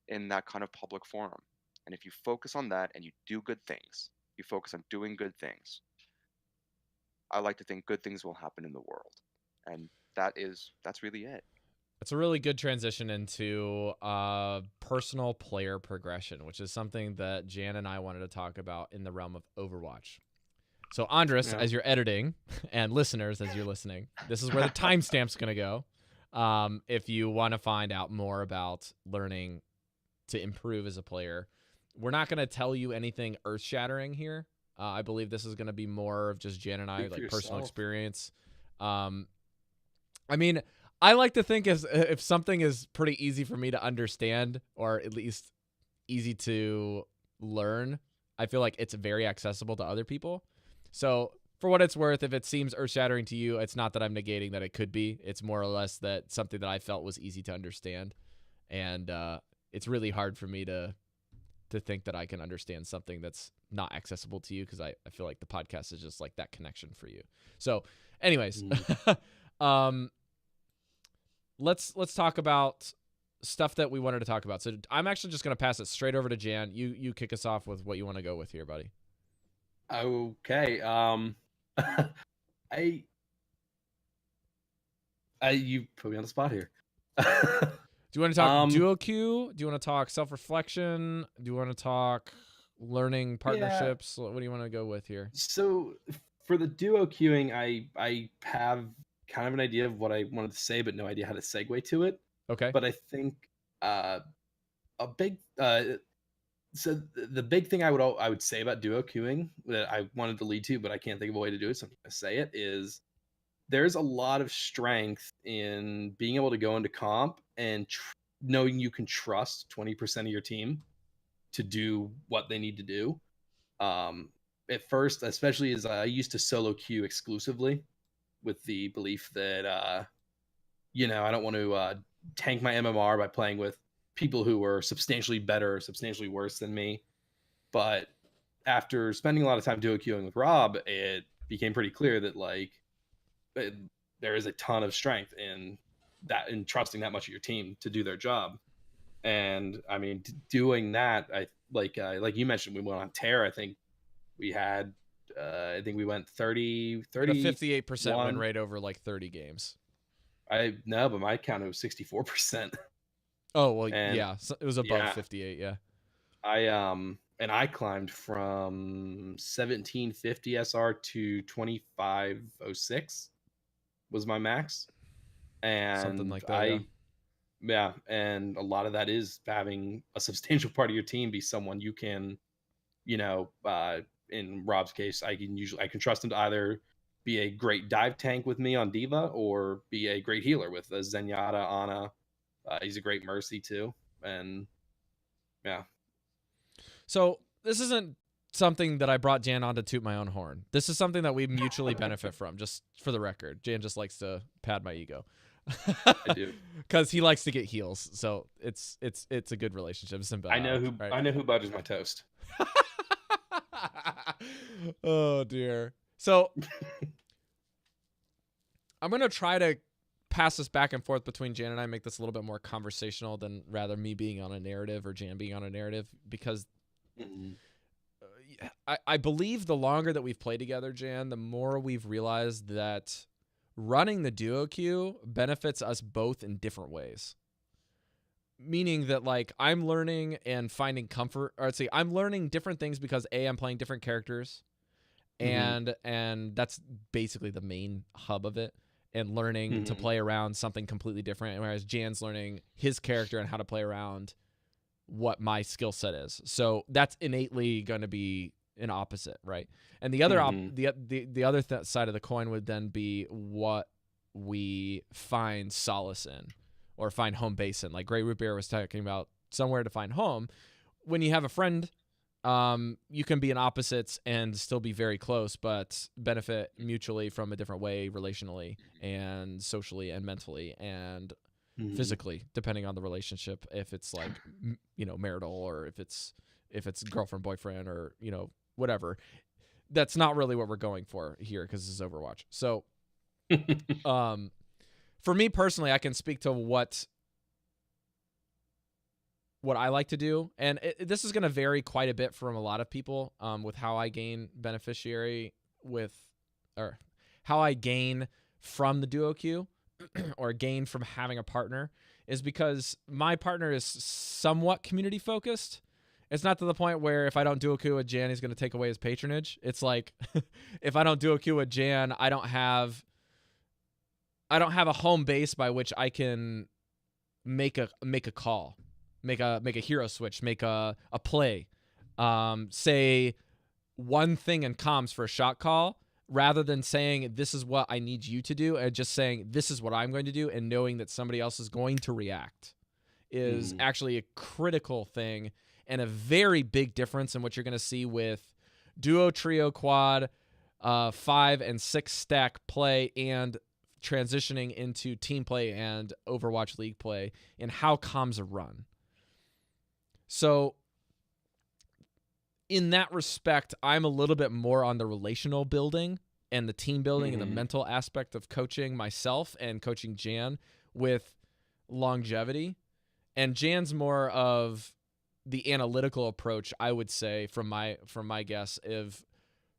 in that kind of public forum. And if you focus on that and you do good things, you focus on doing good things, I like to think good things will happen in the world. And that's really it. It's a really good transition into personal player progression, which is something that Jan and I wanted to talk about in the realm of Overwatch. So, Andres, as you're editing, and listeners, as you're listening, this is where the timestamp's going to go. If you want to find out more about learning to improve as a player, we're not going to tell you anything earth-shattering here. I believe this is going to be more of just Jan and I, like personal experience. I mean, I like to think if something is pretty easy for me to understand, or at least easy to learn, I feel like it's very accessible to other people. So for what it's worth, if it seems earth-shattering to you, it's not that I'm negating that it could be. It's more or less that something that I felt was easy to understand. And it's really hard for me to think that I can understand something that's not accessible to you, because I feel like the podcast is just like that connection for you. So anyways, let's talk about stuff that we wanted to talk about. So I'm actually just going to pass it straight over to Jan. You kick us off with what you want to go with here, buddy. Okay. You put me on the spot here. Do you want to talk duo queue? Do you want to talk self-reflection? Do you want to talk learning partnerships? Yeah. What do you want to go with here? So for the duo queuing, I have kind of an idea of what I wanted to say, but no idea how to segue to it. Okay. But I think so the big thing I would say about duo queuing that I wanted to lead to, but I can't think of a way to do it, so I'm going to say it, is there's a lot of strength in being able to go into comp and knowing you can trust 20% of your team to do what they need to do. At first, especially as I used to solo queue exclusively with the belief that, I don't want to tank my MMR by playing with people who were substantially better, substantially worse than me. But after spending a lot of time duo queuing with Rob, it became pretty clear that there is a ton of strength in that, in trusting that much of your team to do their job. And I mean, doing that, like you mentioned, we went on tear. I think we had, I think we went 30, 58% win rate over like 30 games. No, but my count was 64%. Oh, well, yeah, so it was above 58. Yeah. I climbed from 1750 SR to 2506 was my max. And something like that. And a lot of that is having a substantial part of your team be someone you can, in Rob's case, I can trust him to either be a great dive tank with me on Diva or be a great healer with a Zenyatta, Ana. He's a great Mercy too. And yeah. So this isn't something that I brought Jan on to toot my own horn. This is something that we mutually benefit from, just for the record. Jan just likes to pad my ego. I do. Because he likes to get heals. So it's a good relationship. It's symbiotic, I know who butters my toast. Oh dear. So I'm gonna try to pass this back and forth between Jan and I, make this a little bit more conversational than rather me being on a narrative or Jan being on a narrative, because I believe the longer that we've played together, Jan, the more we've realized that running the duo queue benefits us both in different ways. Meaning that, like, I'm learning and finding comfort, or I'm learning different things because A, I'm playing different characters, and that's basically the main hub of it, and learning to play around something completely different, whereas Jan's learning his character and how to play around what my skill set is. So that's innately going to be an opposite, right? And the other the other side of the coin would then be what we find solace in or find home base in. Like Greatrootbear was talking about somewhere to find home. When you have a friend, you can be in opposites and still be very close, but benefit mutually from a different way, relationally and socially and mentally and physically, depending on the relationship. If it's like, marital, or if it's girlfriend, boyfriend, or, whatever. That's not really what we're going for here, because this is Overwatch. So, for me personally, I can speak to what I like to do, and this is going to vary quite a bit from a lot of people, with how I gain or how I gain from the duo queue or gain from having a partner, is because my partner is somewhat community focused. It's not to the point where if I don't duo queue with Jan, he's going to take away his patronage. It's like, if I don't duo queue with Jan, I don't have a home base by which I can make a call. Make a hero switch, make a play, say one thing in comms for a shot call, rather than saying this is what I need you to do, and just saying this is what I'm going to do, and knowing that somebody else is going to react is actually a critical thing and a very big difference in what you're going to see with duo, trio, quad, 5 and 6 stack play, and transitioning into team play and Overwatch League play, and how comms are run. So in that respect, I'm a little bit more on the relational building and the team building and the mental aspect of coaching myself and coaching Jan with longevity. And Jan's more of the analytical approach, I would say, from my guess, of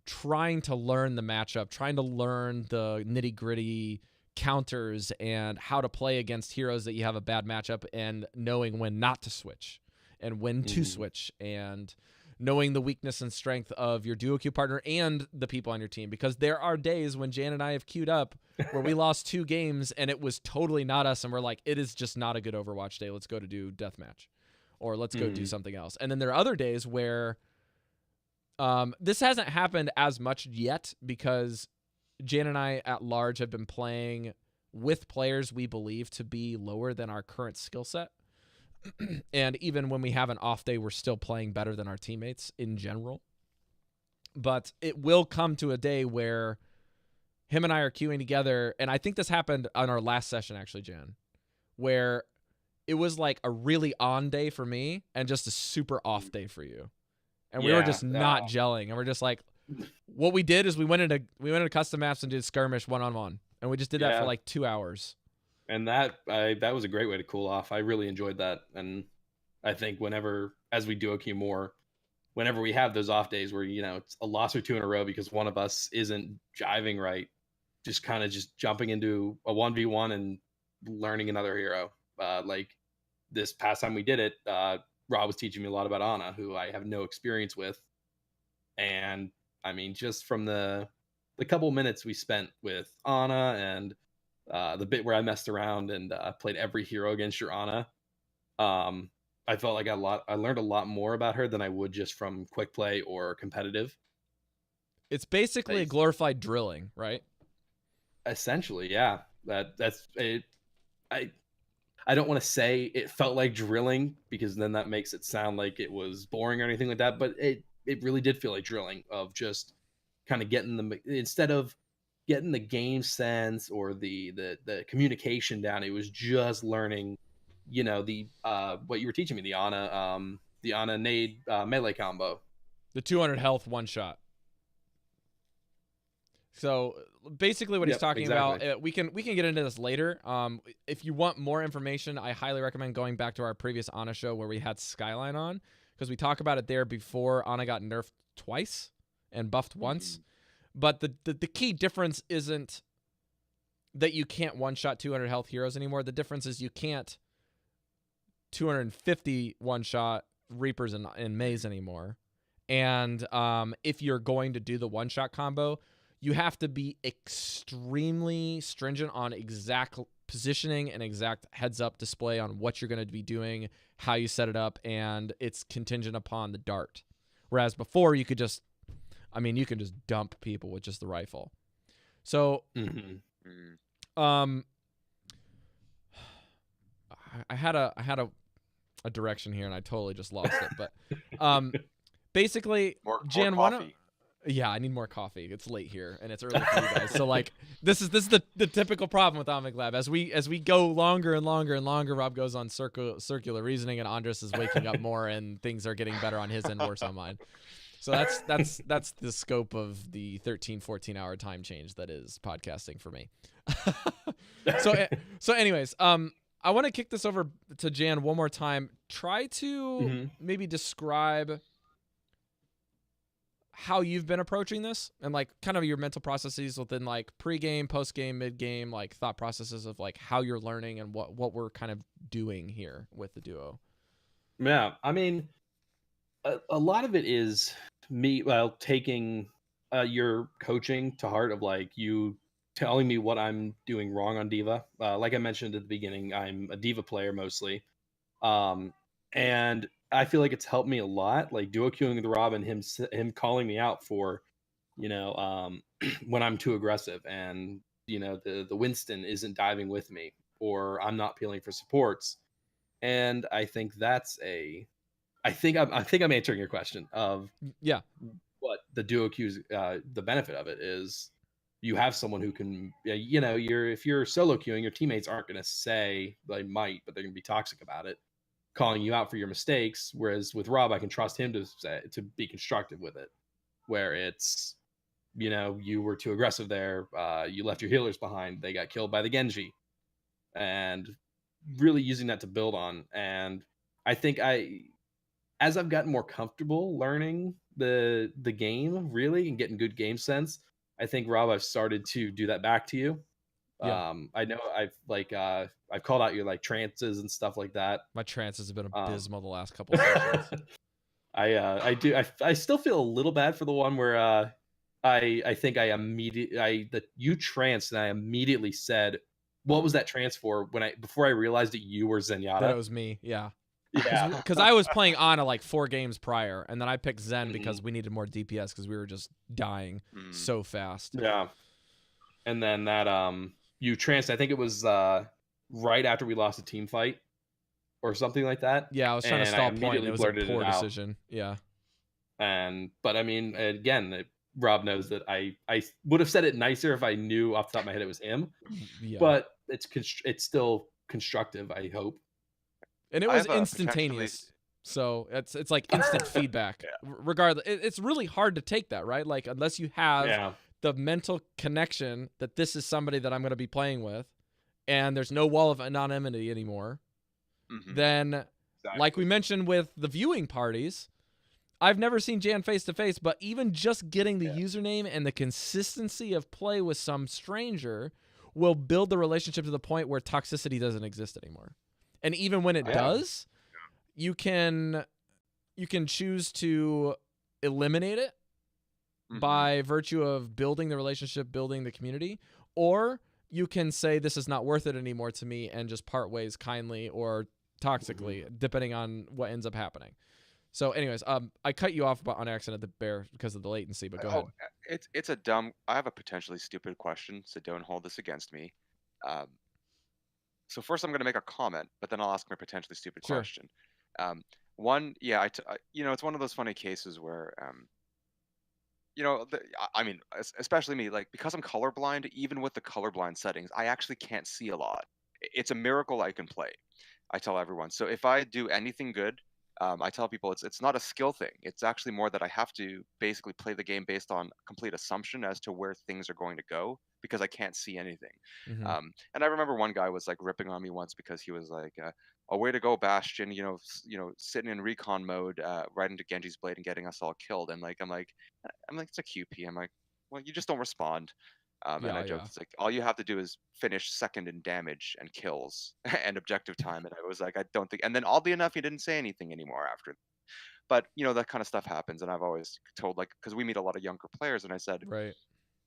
trying to learn the matchup, trying to learn the nitty-gritty counters and how to play against heroes that you have a bad matchup, and knowing when not to switch and when to switch, and knowing the weakness and strength of your duo queue partner and the people on your team. Because there are days when Jan and I have queued up where we lost 2 games and it was totally not us, and we're like, it is just not a good Overwatch day. Let's go to do deathmatch, or let's go do something else. And then there are other days where this hasn't happened as much yet, because Jan and I at large have been playing with players we believe to be lower than our current skill set. And even when we have an off day, we're still playing better than our teammates in general. But it will come to a day where him and I are queuing together, and I think this happened on our last session, actually, Jan, where it was like a really on day for me and just a super off day for you. And we were just not gelling. And we're just like, what we did is we went into custom maps and did skirmish 1-on-1. And we just did that for like 2 hours. And that was a great way to cool off. I really enjoyed that. And I think as we duo queue more, whenever we have those off days where, it's a loss or 2 in a row because one of us isn't jiving right, just kind of just jumping into a 1v1 and learning another hero. Like this past time we did it, Rob was teaching me a lot about Ana, who I have no experience with. And I mean, just from the couple minutes we spent with Ana and the bit where I messed around and played every hero against your Ana, I felt like I learned a lot more about her than I would just from quick play or competitive. It's basically a glorified drilling, right? Essentially, yeah. That's it. I don't want to say it felt like drilling, because then that makes it sound like it was boring or anything like that. But it really did feel like drilling, of just kind of instead of getting the game sense or the communication down, it was just learning, what you were teaching me, the Ana nade melee combo, the 200 health one shot. So basically what he's talking about, we can get into this later. If you want more information, I highly recommend going back to our previous Ana show where we had Skyline on, because we talk about it there before Ana got nerfed twice and buffed once. But the key difference isn't that you can't one-shot 200 health heroes anymore. The difference is you can't 250 one-shot Reapers and Maze anymore. And if you're going to do the one-shot combo, you have to be extremely stringent on exact positioning and exact heads-up display on what you're going to be doing, how you set it up, and it's contingent upon the dart. Whereas before, you could just, you can just dump people with just the rifle. So, I had a direction here and I totally just lost it. But basically, Jan, more coffee. Yeah, I need more coffee. It's late here and it's early for you guys. So like, this is the typical problem with Omnic Lab. As we go longer and longer and longer, Rob goes on circular reasoning, and Andres is waking up more, and things are getting better on his end, worse on mine. So that's the scope of the 13-14 hour time change that is podcasting for me. So anyways, I want to kick this over to Jan one more time. Try to maybe describe how you've been approaching this and like kind of your mental processes within like pre-game, post-game, mid-game, like thought processes of like how you're learning and what we're kind of doing here with the duo. Yeah, I mean, a lot of it is me taking your coaching to heart of like you telling me what I'm doing wrong on Diva. Like I mentioned at the beginning, I'm a Diva player mostly. And I feel like it's helped me a lot, like duo queuing with Rob and him calling me out for, when I'm too aggressive and, the Winston isn't diving with me or I'm not peeling for supports. And I think I think I'm answering your question of what the duo queues, the benefit of it is you have someone who can, if you're solo queuing, your teammates aren't going to say, they might, but they're going to be toxic about it, calling you out for your mistakes. Whereas with Rob, I can trust him to be constructive with it, where it's, you were too aggressive there. You left your healers behind. They got killed by the Genji, and really using that to build on. And I think as I've gotten more comfortable learning the game really and getting good game sense, I think, Rob, I've started to do that back to you. Yeah. I know I've called out your like trances and stuff like that. My trances have been abysmal the last couple of sessions. I still feel a little bad for the one where I think you tranced and I immediately said, what was that trance for before I realized that you were Zenyatta? That it was me, yeah. Yeah, because I was playing Ana like 4 games prior, and then I picked Zen because we needed more DPS because we were just dying so fast. Yeah, and then that you tranced. I think it was right after we lost a team fight or something like that. Yeah, I was trying to stall point. And it was a poor decision. Yeah, but I mean, again, Rob knows that I would have said it nicer if I knew off the top of my head it was him. Yeah. But it's still constructive, I hope. And it was instantaneous. So it's like instant feedback. Regardless, it's really hard to take that, right? Like unless you have the mental connection that this is somebody that I'm going to be playing with, and there's no wall of anonymity anymore, then like we mentioned with the viewing parties, I've never seen Jan face to face, but even just getting the username and the consistency of play with some stranger will build the relationship to the point where toxicity doesn't exist anymore. And even when it does, you can choose to eliminate it by virtue of building the relationship, building the community, or you can say this is not worth it anymore to me and just part ways kindly or toxically, depending on what ends up happening. So anyways, I cut you off on accident, the bear, because of the latency, but go ahead. I have a potentially stupid question, so don't hold this against me. So first I'm going to make a comment, but then I'll ask my potentially stupid question. One, it's one of those funny cases where, especially me, like because I'm colorblind, even with the colorblind settings, I actually can't see a lot. It's a miracle I can play. I tell everyone. So if I do anything good, I tell people it's not a skill thing. It's actually more that I have to basically play the game based on complete assumption as to where things are going to go because I can't see anything. And I remember one guy was like ripping on me once because he was like, "A way to go, Bastion! Sitting in recon mode, right into Genji's blade and getting us all killed." And I'm like, it's a QP. I'm like, well, you just don't respond. And I joked, it's like all you have to do is finish second in damage and kills and objective time. And I was like, I don't think. And then oddly enough, he didn't say anything anymore after. But that kind of stuff happens, and I've always told, like, because we meet a lot of younger players, and I said, Right.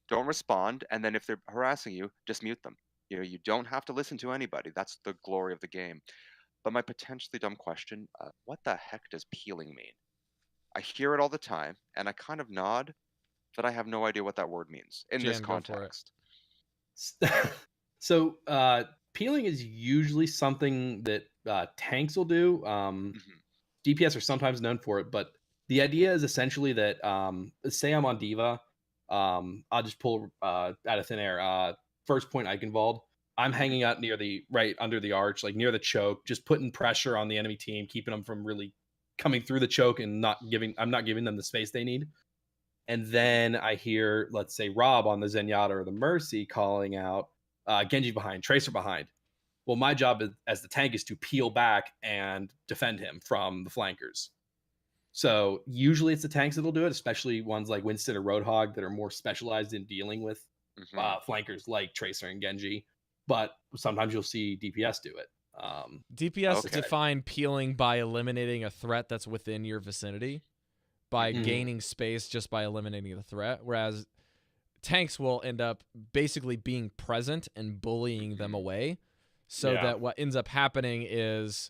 don't respond, and then if they're harassing you, just mute them. You don't have to listen to anybody. That's the glory of the game. But my potentially dumb question, what the heck does peeling mean? I hear it all the time, and I kind of nod, but I have no idea what that word means in this context. So peeling is usually something that tanks will do. DPS are sometimes known for it, but the idea is essentially that say I'm on Diva, I'll just pull out of thin air. First point Eichenwald. I'm hanging out right under the arch, like near the choke, just putting pressure on the enemy team, keeping them from really coming through the choke and I'm not giving them the space they need. And then I hear, let's say, Rob on the Zenyatta or the Mercy calling out, Genji behind, Tracer behind. Well, my job as the tank is to peel back and defend him from the flankers. So usually it's the tanks that'll do it, especially ones like Winston or Roadhog that are more specialized in dealing with flankers like Tracer and Genji. But sometimes you'll see DPS do it. DPS define peeling by eliminating a threat that's within your vicinity, by gaining space just by eliminating the threat, whereas tanks will end up basically being present and bullying them away, so that what ends up happening is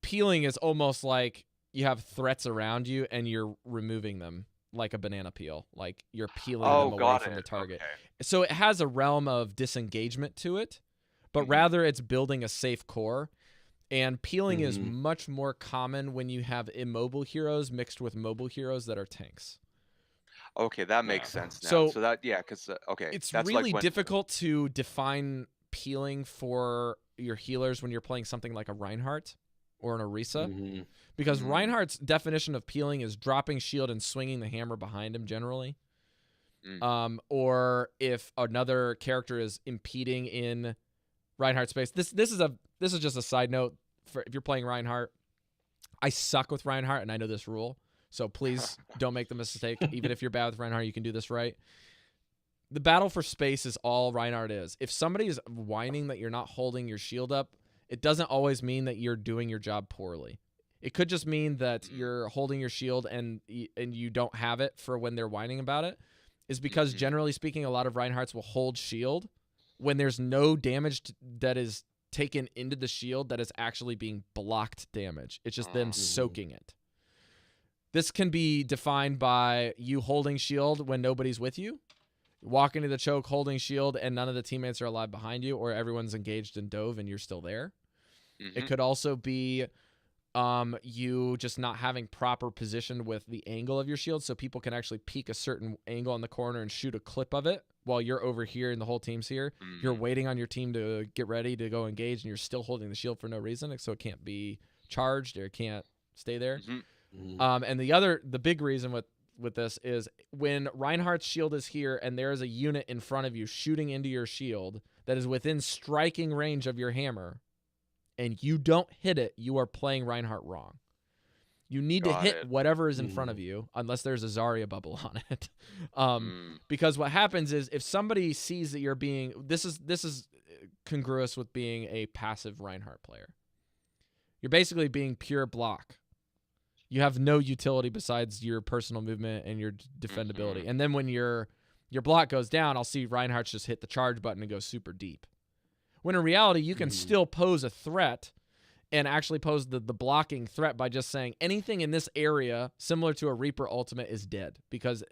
peeling is almost like you have threats around you and you're removing them like a banana peel, like you're peeling them away from the target. Okay. So it has a realm of disengagement to it, but rather it's building a safe core. And peeling is much more common when you have immobile heroes mixed with mobile heroes that are tanks. Okay, that makes sense now. So that, because, it's really difficult to define peeling for your healers when you're playing something like a Reinhardt or an Orisa. Because Reinhardt's definition of peeling is dropping shield and swinging the hammer behind him generally. Or if another character is impeding in Reinhardt space. This is just a side note for if you're playing Reinhardt. I suck with Reinhardt, and I know this rule, so please don't make the mistake. Even if you're bad with Reinhardt, you can do this right. The battle for space is all Reinhardt is. If somebody is whining that you're not holding your shield up, it doesn't always mean that you're doing your job poorly. It could just mean that you're holding your shield and you don't have it for when they're whining about it. Is because generally speaking, a lot of Reinhardts will hold shield when there's no damage that is taken into the shield that is actually being blocked damage. It's just them soaking it. This can be defined by you holding shield when nobody's with you, walk into the choke holding shield and none of the teammates are alive behind you, or everyone's engaged in dove and you're still there. It could also be you just not having proper position with the angle of your shield, so people can actually peek a certain angle on the corner and shoot a clip of it while you're over here and the whole team's here. You're waiting on your team to get ready to go engage, and you're still holding the shield for no reason, so it can't be charged or it can't stay there. And the big reason with this is when Reinhardt's shield is here and there is a unit in front of you shooting into your shield that is within striking range of your hammer, and you don't hit it, you are playing Reinhardt wrong. You need to hit whatever is in front of you, unless there's a Zarya bubble on it. Because what happens is if somebody sees that you're being... This is congruous with being a passive Reinhardt player. You're basically being pure block. You have no utility besides your personal movement and your defendability. And then when your block goes down, I'll see Reinhardt just hit the charge button and go super deep. When in reality, you can still pose a threat and actually pose the blocking threat by just saying anything in this area similar to a Reaper ultimate is dead, because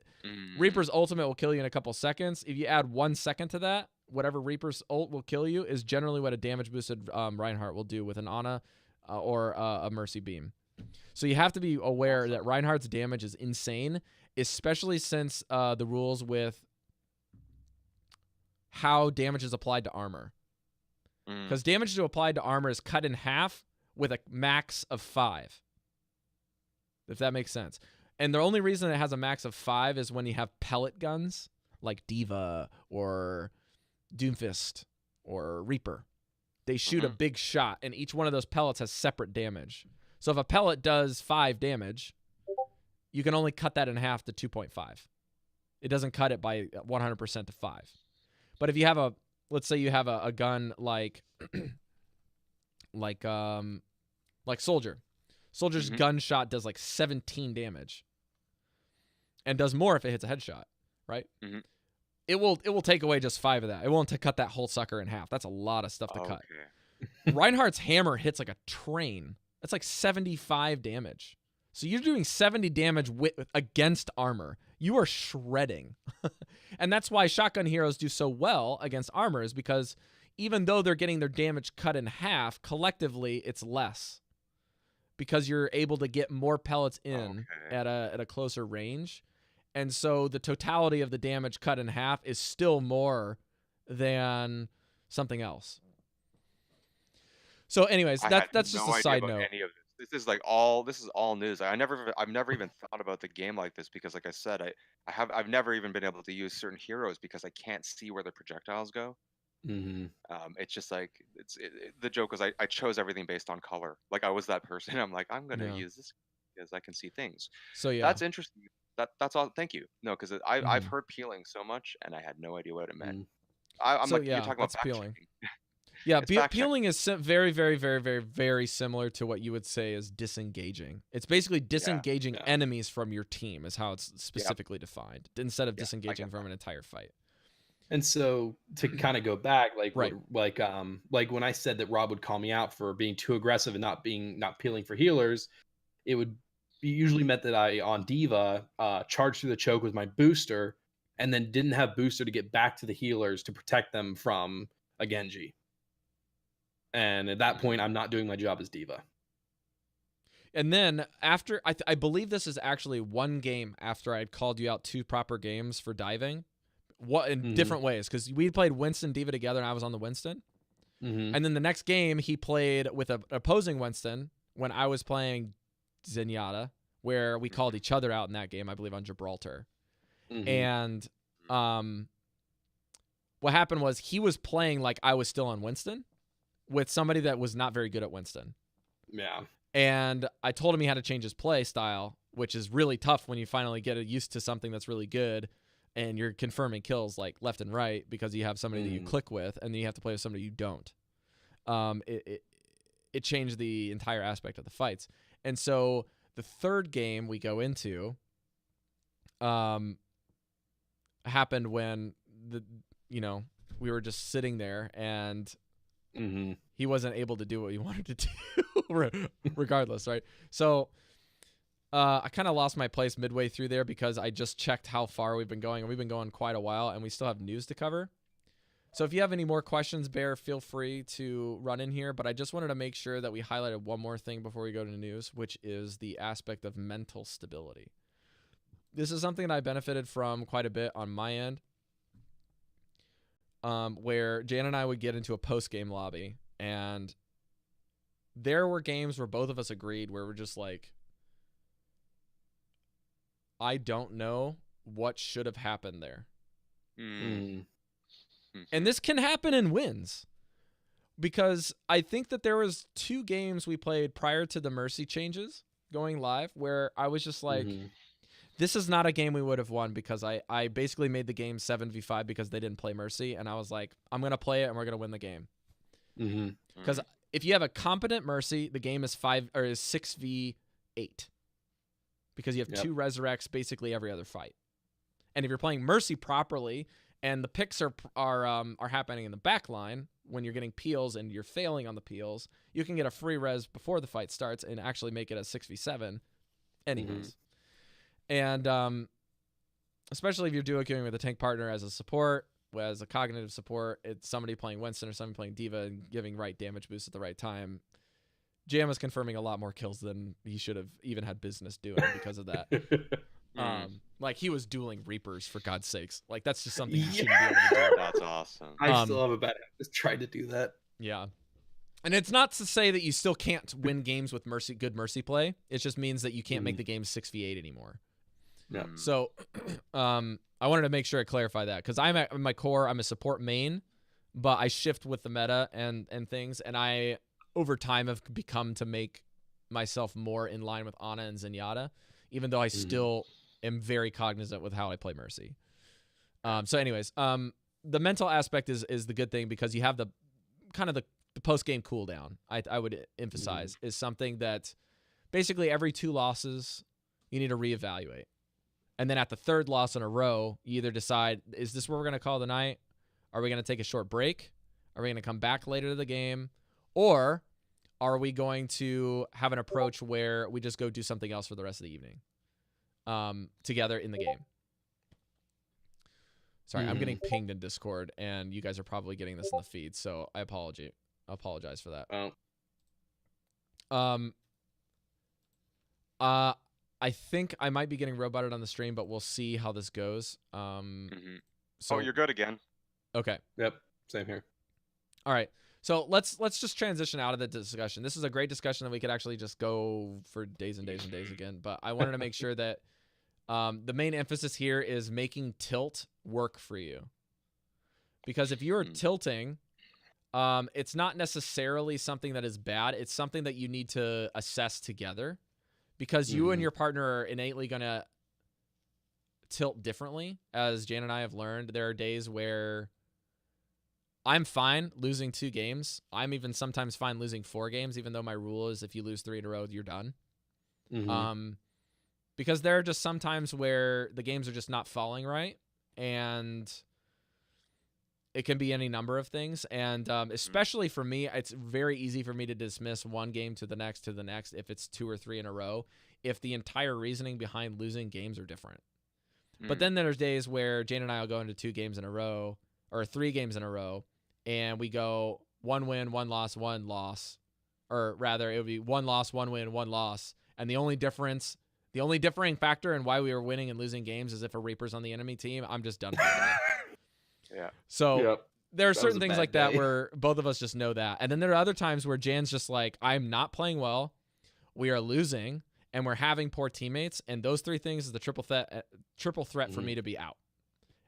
Reaper's ultimate will kill you in a couple seconds. If you add 1 second to that, whatever Reaper's ult will kill you is generally what a damage boosted Reinhardt will do with an Ana or a Mercy Beam. So you have to be aware that Reinhardt's damage is insane, especially since the rules with how damage is applied to armor. Because damage applied to armor is cut in half with a max of 5. If that makes sense. And the only reason it has a max of 5 is when you have pellet guns like Diva or Doomfist or Reaper. They shoot a big shot, and each one of those pellets has separate damage. So if a pellet does 5 damage, you can only cut that in half to 2.5. It doesn't cut it by 100% to 5. But if you have let's say you have a gun like Soldier. Soldier's gunshot does like 17 damage. And does more if it hits a headshot, right? It will take away just 5 of that. It won't cut that whole sucker in half. That's a lot of stuff to cut. Reinhardt's hammer hits like a train. That's like 75 damage. So you're doing 70 damage against armor. You are shredding. And that's why shotgun heroes do so well against armor, is because even though they're getting their damage cut in half, collectively it's less. Because you're able to get more pellets in at a closer range. And so the totality of the damage cut in half is still more than something else. So anyways, that's just a side note. Any of this. This is all news. I've never even thought about the game like this, because like I said, I've never even been able to use certain heroes because I can't see where the projectiles go. It's just like the joke was I chose everything based on color. Like I was that person. I'm like, I'm gonna use this because I can see things. So yeah, that's interesting. That's all. Thank you. No, because I've heard peeling so much and I had no idea what it meant. I'm so, like, you're talking about peeling. Yeah, peeling is very, very, very, very, very similar to what you would say is disengaging. It's basically disengaging enemies from your team is how it's specifically defined, instead of disengaging from an entire fight. And so to kind of go back, like when I said that Rob would call me out for being too aggressive and not peeling for healers, it would usually meant that I on Diva charged through the choke with my booster and then didn't have booster to get back to the healers to protect them from a Genji. And at that point, I'm not doing my job as Diva. And then after, I believe this is actually one game after I had called you out 2 proper games for diving. What in different ways, because we played Winston Diva together and I was on the Winston. And then the next game he played with an opposing Winston when I was playing Zenyatta, where we called each other out in that game, I believe on Gibraltar. And what happened was he was playing like I was still on Winston with somebody that was not very good at Winston. Yeah. And I told him he had to change his play style, which is really tough when you finally get used to something that's really good and you're confirming kills like left and right because you have somebody that you click with and then you have to play with somebody you don't. It changed the entire aspect of the fights. And so the third game we go into happened when we were just sitting there and he wasn't able to do what he wanted to do regardless, right? So I kind of lost my place midway through there because I just checked how far we've been going, and we've been going quite a while, and we still have news to cover. So if you have any more questions, Bear, feel free to run in here, but I just wanted to make sure that we highlighted one more thing before we go to the news, which is the aspect of mental stability. This is something that I benefited from quite a bit on my end. Where Jan and I would get into a post-game lobby, and there were games where both of us agreed where we're just like, I don't know what should have happened there. And this can happen in wins, because I think that there was 2 games we played prior to the Mercy changes going live where I was just like, this is not a game we would have won, because I basically made the game 7v5 because they didn't play Mercy, and I was like, I'm going to play it and we're going to win the game. Because if you have a competent Mercy, the game is 6v8, because you have 2 resurrects basically every other fight. And if you're playing Mercy properly and the picks are happening in the back line when you're getting peels and you're failing on the peels, you can get a free res before the fight starts and actually make it a 6v7 anyways. And especially if you're duo queuing with a tank partner as a support, as a cognitive support, it's somebody playing Winston or somebody playing Diva and giving right damage boost at the right time. Jam is confirming a lot more kills than he should have even had business doing because of that. Like he was dueling Reapers, for God's sakes. Like that's just something you shouldn't be able to do. That's awesome. I still have a bad habit. Just tried to do that. Yeah. And it's not to say that you still can't win games with good Mercy play. It just means that you can't make the game 6v8 anymore. Yeah. So I wanted to make sure I clarify that, because I'm at my core, I'm a support main, but I shift with the meta and things, and I over time have become to make myself more in line with Ana and Zenyatta, even though I still am very cognizant with how I play Mercy. So anyways, the mental aspect is the good thing, because you have the kind of the post-game cooldown, I would emphasize, is something that basically every 2 losses, you need to reevaluate. And then at the 3rd loss in a row, you either decide, is this where we're going to call the night? Are we going to take a short break? Are we going to come back later to the game? Or are we going to have an approach where we just go do something else for the rest of the evening together in the game? Sorry, I'm getting pinged in Discord, and you guys are probably getting this in the feed, so I apologize for that. I think I might be getting roboted on the stream, but we'll see how this goes. So you're good again. Okay. Yep. Same here. All right. So let's just transition out of the discussion. This is a great discussion that we could actually just go for days and days and days again. But I wanted to make sure that the main emphasis here is making tilt work for you. Because if you're tilting, it's not necessarily something that is bad. It's something that you need to assess together. Because you and your partner are innately going to tilt differently. As Jan and I have learned, there are days where I'm fine losing 2 games. I'm even sometimes fine losing 4 games, even though my rule is if you lose 3 in a row, you're done. Because there are just some times where the games are just not falling right. And it can be any number of things. And especially for me, it's very easy for me to dismiss one game to the next if it's 2 or 3 in a row, if the entire reasoning behind losing games are different. But then there's days where Jane and I will go into 2 games in a row or 3 games in a row, and we go 1 win, 1 loss, 1 loss. Or rather, it would be 1 loss, 1 win, 1 loss. And the only differing factor in why we were winning and losing games is if a Reaper's on the enemy team. I'm just done for it. Yeah. So there are certain things like that where both of us just know that. And then there are other times where Jan's just like, I'm not playing well, we are losing, and we're having poor teammates. And those 3 things is the triple threat for me to be out.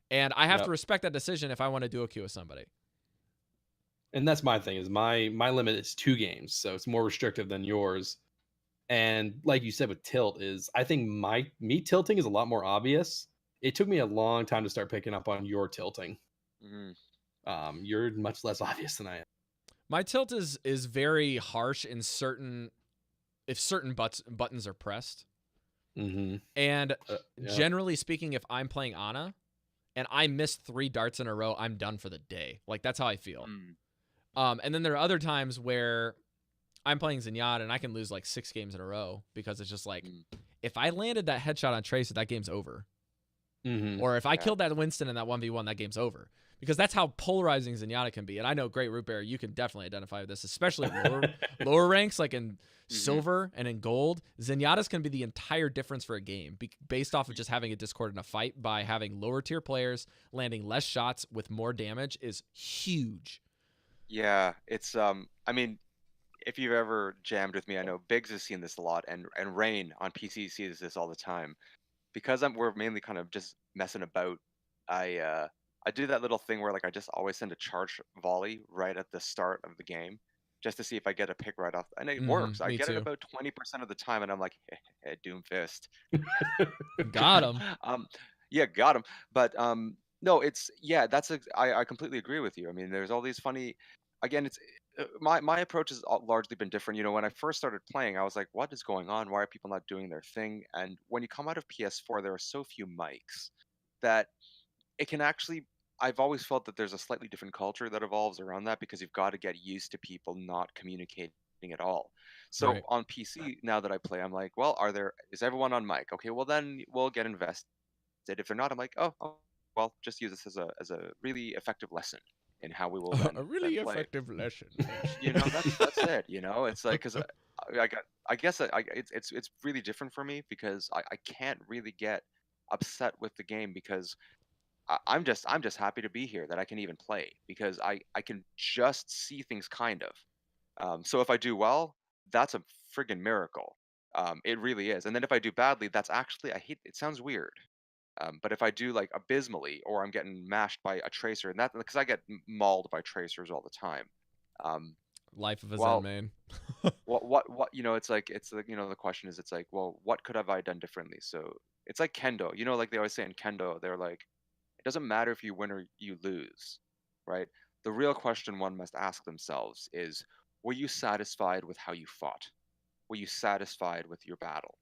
And I have to respect that decision if I want to do a queue with somebody. And that's my thing, is my limit is 2 games. So it's more restrictive than yours. And like you said with tilt, is I think me tilting is a lot more obvious. It took me a long time to start picking up on your tilting. You're much less obvious than I am. My tilt is very harsh in if certain buttons are pressed. And generally speaking, if I'm playing Ana and I miss 3 darts in a row, I'm done for the day. Like, that's how I feel. And then there are other times where I'm playing Zenyatta and I can lose like 6 games in a row because it's just like, if I landed that headshot on Tracer, that game's over. Or if I killed that Winston in that 1v1, that game's over. Because that's how polarizing Zenyatta can be. And I know, Greatrootbear, you can definitely identify with this, especially in lower ranks, like in silver and in gold. Zenyatta's can be the entire difference for a game based off of just having a Discord in a fight. By having lower tier players landing less shots with more damage is huge. Yeah, it's I mean, if you've ever jammed with me, I know Biggs has seen this a lot, and Rain on PC sees this all the time. Because we're mainly kind of just messing about, I do that little thing where like I just always send a charge volley right at the start of the game, just to see if I get a pick right off, and it works. I get it about 20% of the time, and I'm like, hey, Doomfist, got him. Yeah, got him. But no, it's that's I completely agree with you. I mean, there's all these funny. Again, it's my approach has largely been different. You know, when I first started playing, I was like, what is going on? Why are people not doing their thing? And when you come out of PS4, there are so few mics that it can actually. I've always felt that there's a slightly different culture that evolves around that, because you've got to get used to people not communicating at all. So on PC now that I play, I'm like, well, is everyone on mic? Okay, well then we'll get invested. If they're not, I'm like, oh well, just use this as a really effective lesson in how we will a really effective lesson. You know, that's it. You know, it's like, because I guess it's really different for me, because I can't really get upset with the game, because I'm just happy to be here, that I can even play, because I can just see things kind of. So if I do well, that's a friggin' miracle. It really is. And then if I do badly, that's actually, it sounds weird. But if I do like abysmally, or I'm getting mashed by a tracer, and that, because I get mauled by tracers all the time. Life of a Zen main. what you know, it's like you know, the question is, it's like, well, what could have I done differently? So it's like kendo, you know, like they always say in kendo, they're like, it doesn't matter if you win or you lose, right? The real question one must ask themselves is, were you satisfied with how you fought? were you satisfied with your battle?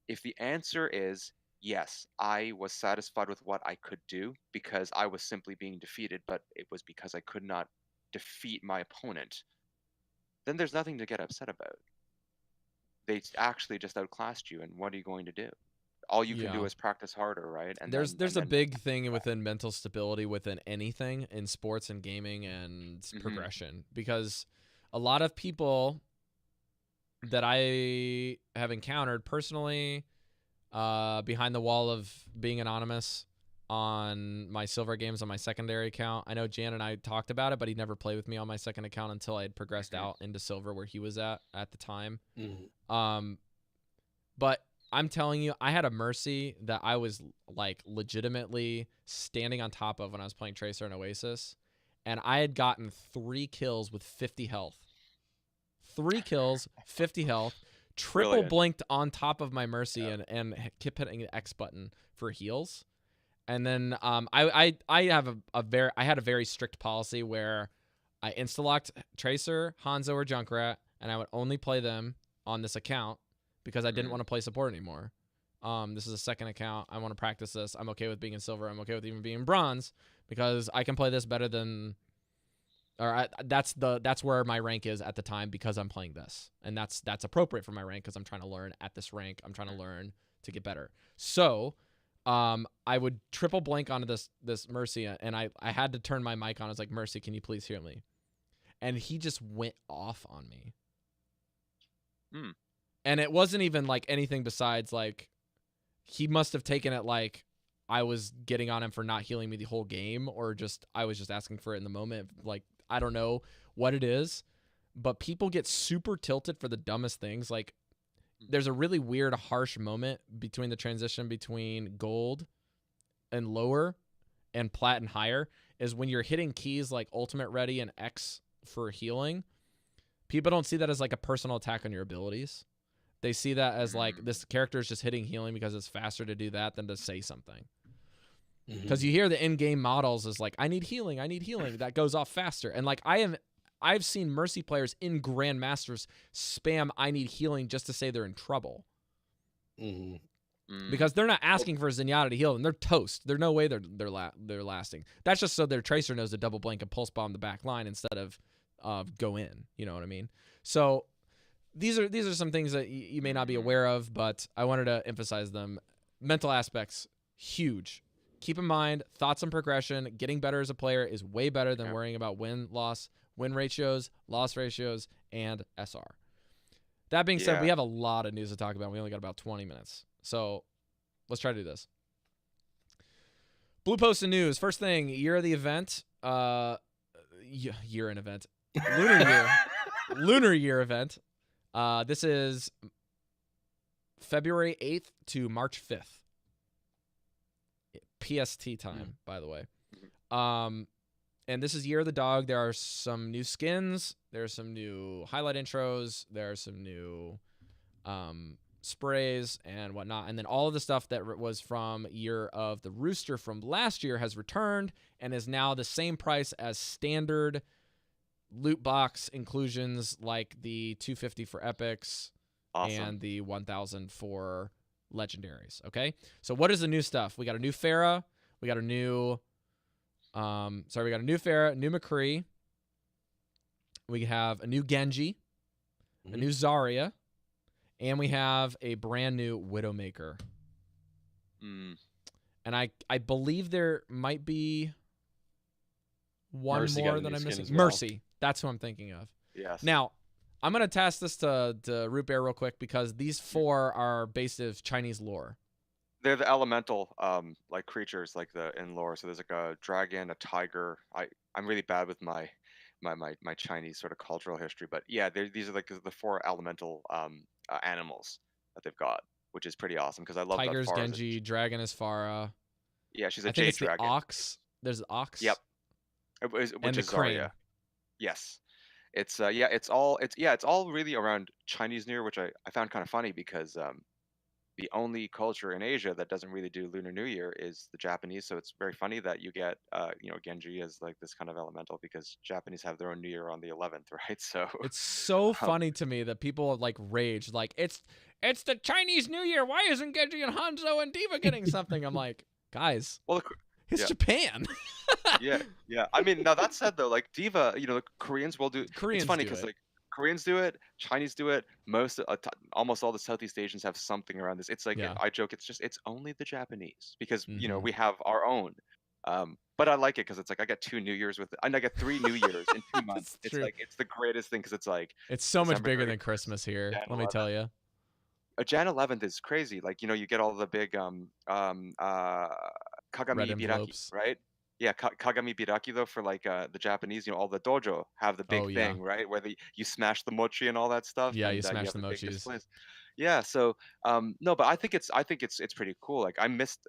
If the answer is yes, I was satisfied with what I could do because I was simply being defeated, but it was because I could not defeat my opponent, then there's nothing to get upset about. They actually just outclassed you, and what are you going to do? All you can do is practice harder, right? And there's a big thing within mental stability within anything in sports and gaming and progression, because a lot of people that I have encountered personally behind the wall of being anonymous on my silver games on my secondary account. I know Jan and I talked about it, but he never played with me on my second account until I had progressed out into silver where he was at the time. But I'm telling you, I had a Mercy that I was like legitimately standing on top of when I was playing Tracer and Oasis, and I had gotten 3 kills with 50 health. 3 kills, 50 health, triple blinked on top of my Mercy and kept hitting the X button for heals. And then I had a very strict policy where I insta-locked Tracer, Hanzo, or Junkrat, and I would only play them on this account because I didn't want to play support anymore. This is a second account. I want to practice this. I'm okay with being in silver. I'm okay with even being in bronze because I can play this better than, that's where my rank is at the time because I'm playing this, and that's appropriate for my rank because I'm trying to learn at this rank. I'm trying to learn to get better. So, I would triple blink onto this Mercy, and I had to turn my mic on. I was like, Mercy, can you please hear me? And he just went off on me. And it wasn't even like anything besides like, he must have taken it like I was getting on him for not healing me the whole game, or just I was just asking for it in the moment. Like, I don't know what it is, but people get super tilted for the dumbest things. Like, there's a really weird, harsh moment between the transition between gold and lower and plat and higher is when you're hitting keys like ultimate ready and X for healing. People don't see that as like a personal attack on your abilities. They see that as like, this character is just hitting healing because it's faster to do that than to say something. Because you hear the in-game models is like, I need healing. That goes off faster. And like, I've seen Mercy players in Grandmasters spam I need healing just to say they're in trouble. Because they're not asking for Zenyatta to heal them. They're toast. There's no way they're lasting. That's just so their Tracer knows to double blink and pulse bomb the back line instead of go in. You know what I mean? So these are some things that you may not be aware of, but I wanted to emphasize them. Mental aspects, huge. Keep in mind, thoughts on progression. Getting better as a player is way better than worrying about win ratios, loss ratios, and SR. That being said, we have a lot of news to talk about. We only got about 20 minutes. So let's try to do this. Blue Post and news. First thing, year of the event. Year in event. Lunar year. Lunar year event. This is February 8th to March 5th. PST time, by the way. And this is Year of the Dog. There are some new skins. There's some new highlight intros. There are some new sprays and whatnot. And then all of the stuff that was from Year of the Rooster from last year has returned and is now the same price as standard loot box inclusions, like the 250 for epics and the 1,000 for legendaries. Okay, so what is the new stuff? We got a new Pharah. We got a new we got a new Pharah, new McCree. We have a new Genji, a new Zarya, and we have a brand new Widowmaker. And I believe there might be one Mercy more that I'm missing. Mercy. That's who I'm thinking of. Yes. Now, I'm going to task this to Rootbear real quick because these 4 are based of Chinese lore. They're the elemental like creatures like in lore. So there's like a dragon, a tiger. I'm really bad with my Chinese sort of cultural history, but yeah, these are like the 4 elemental animals that they've got, which is pretty awesome because I love Tigers, that Genji, dragon is Farah. Yeah, she's a I think jade it's dragon. The ox. There's the ox. Yep. Which is Zarya. Yes. It's all really around Chinese New Year, which I found kind of funny because the only culture in Asia that doesn't really do Lunar New Year is the Japanese. So it's very funny that you get, Genji as like this kind of elemental, because Japanese have their own New Year on the 11th, right? So it's so funny to me that people like rage like it's the Chinese New Year. Why isn't Genji and Hanzo and Diva getting something? I'm like, guys, well, it's Japan. yeah. I mean, now that said though, like Diva, the Koreans will do. Koreans it's funny do because it. like Koreans do it, Chinese do it. Almost all the Southeast Asians have something around this. It's like I joke, it's only the Japanese because we have our own. But I like it because it's like I get 2 New Years with it, and I get 3 New Years in 2 months. It's true. like it's the greatest thing because it's like it's so much bigger than Christmas here. Jan Let me tell you. Jan 11th is crazy. Like you get all the big Kagami Biraki, right? Yeah, Kagami Biraki though for like the Japanese, all the dojo have the big thing, right? Where you smash the mochi and all that stuff. Yeah, and, you smash the mochis. Yeah, so no, but I think it's pretty cool. Like I missed,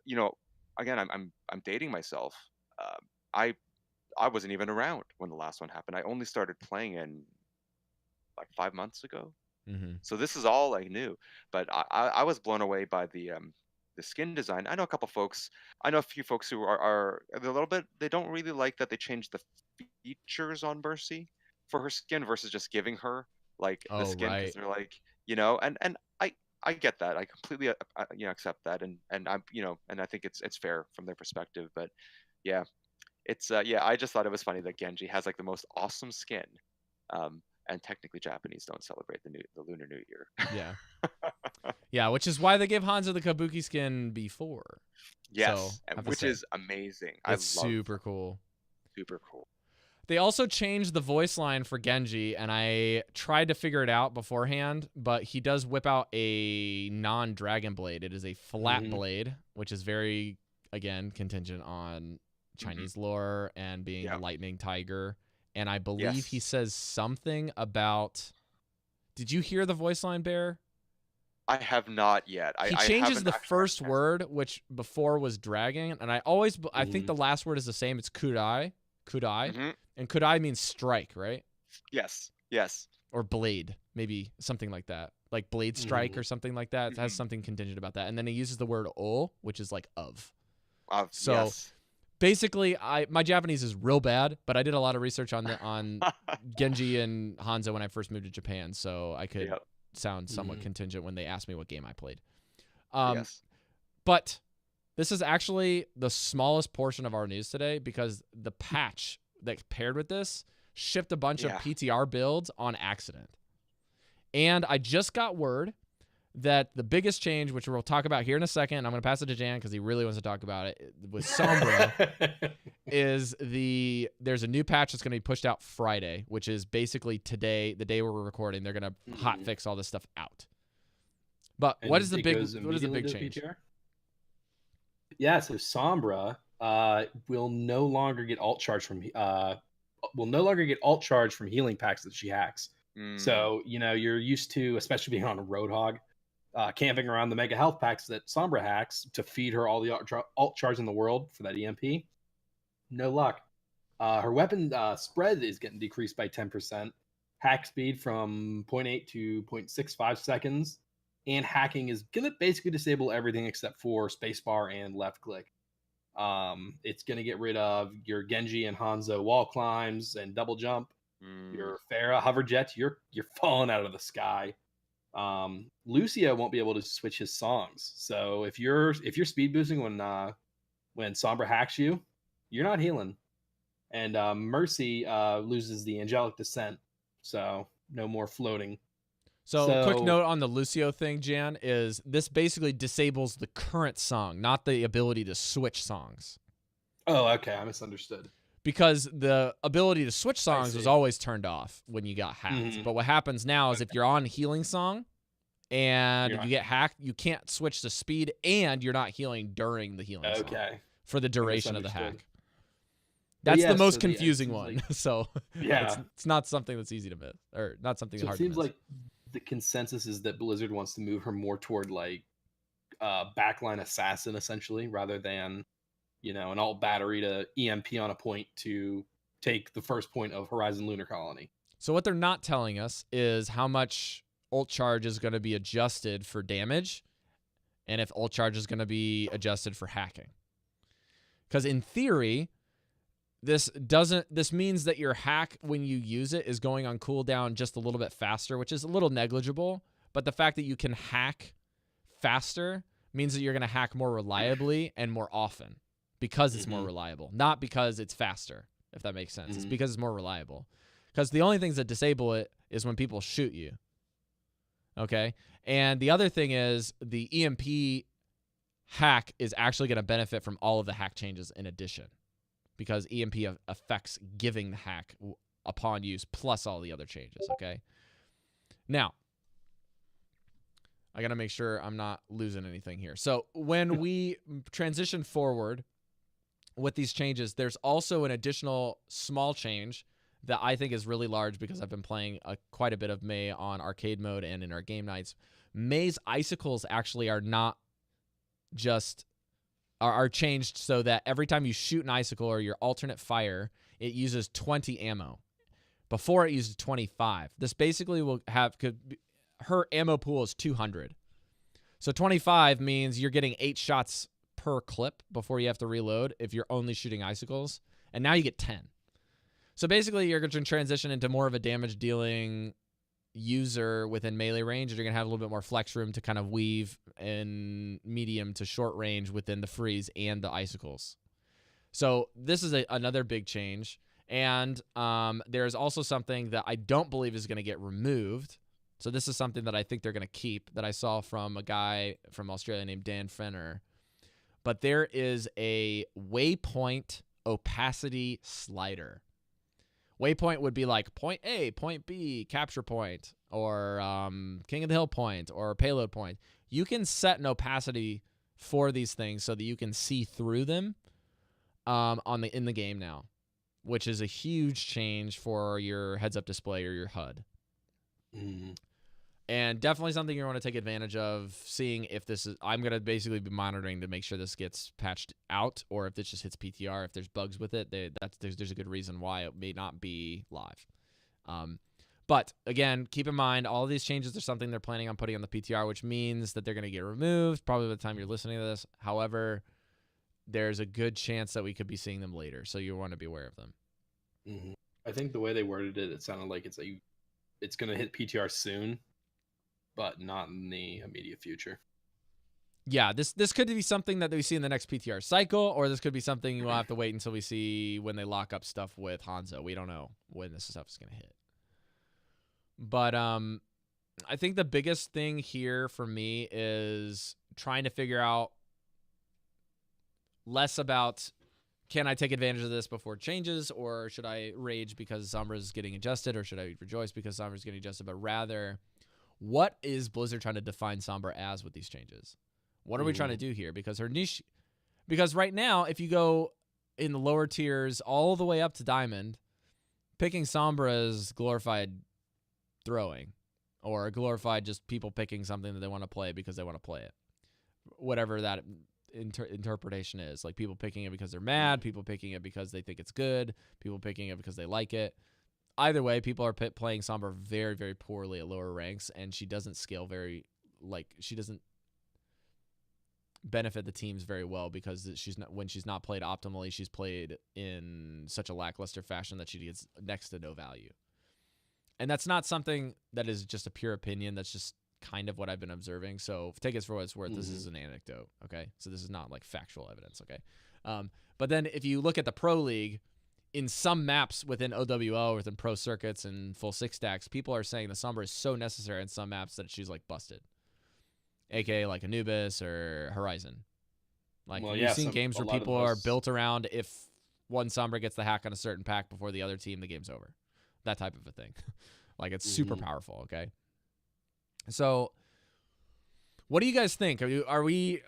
again, I'm dating myself. I wasn't even around when the last one happened. I only started playing in like 5 months ago. So this is all like new. But I was blown away by the skin design. I know a few folks who are a little bit, they don't really like that they changed the features on Mercy for her skin versus just giving her like the skin, because they're like, and I get that. I completely accept that, and I'm and I think it's fair from their perspective. But yeah, it's I just thought it was funny that Genji has like the most awesome skin. And technically Japanese don't celebrate the Lunar New Year. Yeah. Yeah, which is why they gave Hanzo the Kabuki skin before. Yes, so, which is amazing. It's super cool. Super cool. They also changed the voice line for Genji, and I tried to figure it out beforehand, but he does whip out a non-dragon blade. It is a flat blade, which is very, again, contingent on Chinese lore and being a lightning tiger. And I believe he says something about... Did you hear the voice line, Bear? I have not yet. He changes the first word, which before was dragon, and I think the last word is the same. It's kudai. And kudai means strike, right? Yes. Or blade, maybe something like that. Like blade strike or something like that. It has something contingent about that. And then he uses the word o, which is like of. So basically, my Japanese is real bad, but I did a lot of research on Genji and Hanzo when I first moved to Japan, so I could sound somewhat contingent when they asked me what game I played. But this is actually the smallest portion of our news today, because the patch that paired with this shipped a bunch of PTR builds on accident. And I just got word that the biggest change, which we'll talk about here in a second, I'm going to pass it to Jan because he really wants to talk about it, with Sombra, is there's a new patch that's going to be pushed out Friday, which is basically today, the day we're recording. They're going to hot fix all this stuff out. But what is the big change? PTR? Yeah, so Sombra will no longer get alt charge from healing packs that she hacks. So, you're used to, especially being on a Roadhog, camping around the mega health packs that Sombra hacks to feed her all the alt charge in the world for that EMP. No luck. Her weapon spread is getting decreased by 10%. Hack speed from 0.8 to 0.65 seconds. And hacking is going to basically disable everything except for spacebar and left click. It's going to get rid of your Genji and Hanzo wall climbs and double jump. Your Pharah hover jets, you're falling out of the sky. Lucio won't be able to switch his songs. So if you're speed boosting when Sombra hacks you, you're not healing. And Mercy loses the angelic descent, so no more floating. So quick note on the Lucio thing, Jan, is this basically disables the current song, not the ability to switch songs. Oh, okay, I misunderstood. Because the ability to switch songs was always turned off when you got hacked. But what happens now is if you're on healing song and you get hacked, you can't switch the speed, and you're not healing during the healing song for the duration of the hack. That's the most confusing one. Like, so it's not something that's easy to miss, or not something hard to miss. It seems like the consensus is that Blizzard wants to move her more toward like backline assassin, essentially, rather than an alt battery to EMP on a point to take the first point of Horizon Lunar Colony. So what they're not telling us is how much ult charge is going to be adjusted for damage. and if ult charge is going to be adjusted for hacking. Because in theory, this means that your hack, when you use it, is going on cooldown just a little bit faster, which is a little negligible. But the fact that you can hack faster means that you're going to hack more reliably and more often because it's more reliable, not because it's faster, if that makes sense. It's because it's more reliable. Because the only things that disable it is when people shoot you. Okay? And the other thing is the EMP hack is actually going to benefit from all of the hack changes in addition, because EMP affects giving the hack upon use plus all the other changes, okay? Now, I got to make sure I'm not losing anything here. So when we transition forward with these changes, there's also an additional small change that I think is really large because I've been playing quite a bit of Mei on arcade mode and in our game nights. Mei's icicles actually are not just are changed so that every time you shoot an icicle or your alternate fire, it uses 20 ammo. Before it used 25. This basically will have her ammo pool is 200. So 25 means you're getting 8 shots per clip before you have to reload if you're only shooting icicles, and now you get 10. So basically you're going to transition into more of a damage dealing user within melee range, and you're going to have a little bit more flex room to kind of weave in medium to short range within the freeze and the icicles. So this is another big change. And there's also something that I don't believe is going to get removed. So this is something that I think they're going to keep, that I saw from a guy from Australia named Dan Fenner. But there is a waypoint opacity slider. Waypoint would be like point A, point B, capture point, or King of the Hill point, or payload point. You can set an opacity for these things so that you can see through them in the game now, which is a huge change for your heads-up display or your HUD. And definitely something you want to take advantage of, seeing if this is... I'm going to basically be monitoring to make sure this gets patched out, or if this just hits PTR. If there's bugs with it, there's a good reason why it may not be live. But, again, keep in mind, all of these changes are something they're planning on putting on the PTR, which means that they're going to get removed probably by the time you're listening to this. However, there's a good chance that we could be seeing them later, so you want to be aware of them. I think the way they worded it, it sounded like it's going to hit PTR soon, but not in the immediate future. Yeah, this could be something that we see in the next PTR cycle, or this could be something we'll have to wait until we see when they lock up stuff with Hanzo. We don't know when this stuff is going to hit. But I think the biggest thing here for me is trying to figure out less about, can I take advantage of this before it changes, or should I rage because Sombra is getting adjusted, or should I rejoice because Sombra is getting adjusted, but rather, what is Blizzard trying to define Sombra as with these changes? What are we trying to do here? Because her niche, because right now, if you go in the lower tiers all the way up to Diamond, picking Sombra is glorified throwing, or glorified just people picking something that they want to play because they want to play it. Whatever that interpretation is. Like people picking it because they're mad, people picking it because they think it's good, people picking it because they like it. Either way, people are playing Sombra very, very poorly at lower ranks, and she doesn't scale she doesn't benefit the teams very well, because when she's not played optimally, she's played in such a lackluster fashion that she gets next to no value. And that's not something that is just a pure opinion. That's just kind of what I've been observing. So take it for what it's worth. This is an anecdote, okay? So this is not like factual evidence, okay? But then if you look at the Pro League, in some maps within OWL, within pro circuits and full 6 stacks, people are saying the Sombra is so necessary in some maps that she's like busted. AKA like Anubis or Horizon. Like we've seen games where people are built around, if one Sombra gets the hack on a certain pack before the other team, the game's over. That type of a thing. Like it's super powerful, okay? So what do you guys think? Are we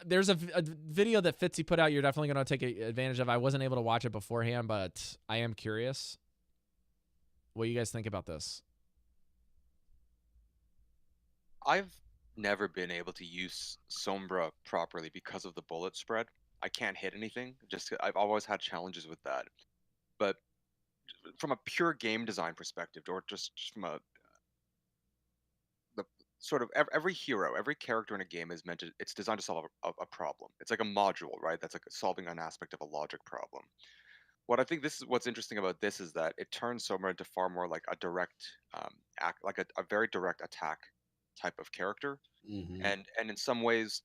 there's a video that Fitzy put out you're definitely going to take advantage of. I wasn't able to watch it beforehand, but I am curious. What do you guys think about this? I've never been able to use Sombra properly because of the bullet spread. I can't hit anything. I've always had challenges with that. But from a pure game design perspective, or just from the sort of every hero, every character in a game is meant to, it's designed to solve a problem. It's like a module, right? That's like solving an aspect of a logic problem. What I think this is what's interesting about this is that it turns Soma into far more like a direct act, like a very direct attack type of character. And in some ways,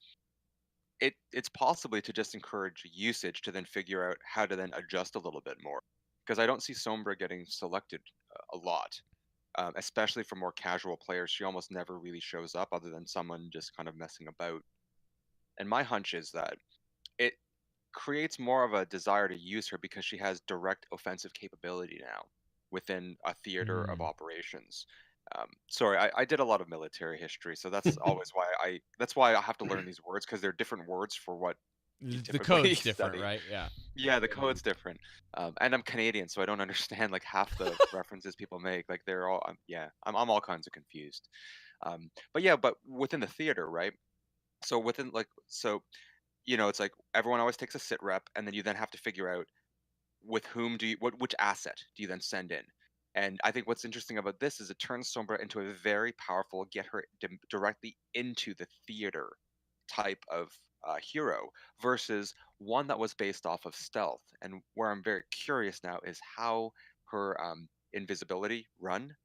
it's possibly to just encourage usage to then figure out how to then adjust a little bit more. Because I don't see Sombra getting selected a lot, especially for more casual players. She almost never really shows up other than someone just kind of messing about. And my hunch is that it creates more of a desire to use her because she has direct offensive capability now within a theater of operations. Sorry, I did a lot of military history, so that's always why I have to learn these words, because they're different words for what you The typically code's different, study. right? Yeah. Yeah, the code's different. And I'm Canadian, so I don't understand like half the references people make. Like they're all I'm all kinds of confused. But within the theater, right? So within it's like everyone always takes a sit rep, and then you then have to figure out with whom which asset do you then send in. And I think what's interesting about this is it turns Sombra into a very powerful, get her directly into the theater type of hero, versus one that was based off of stealth. And where I'm very curious now is how her invisibility run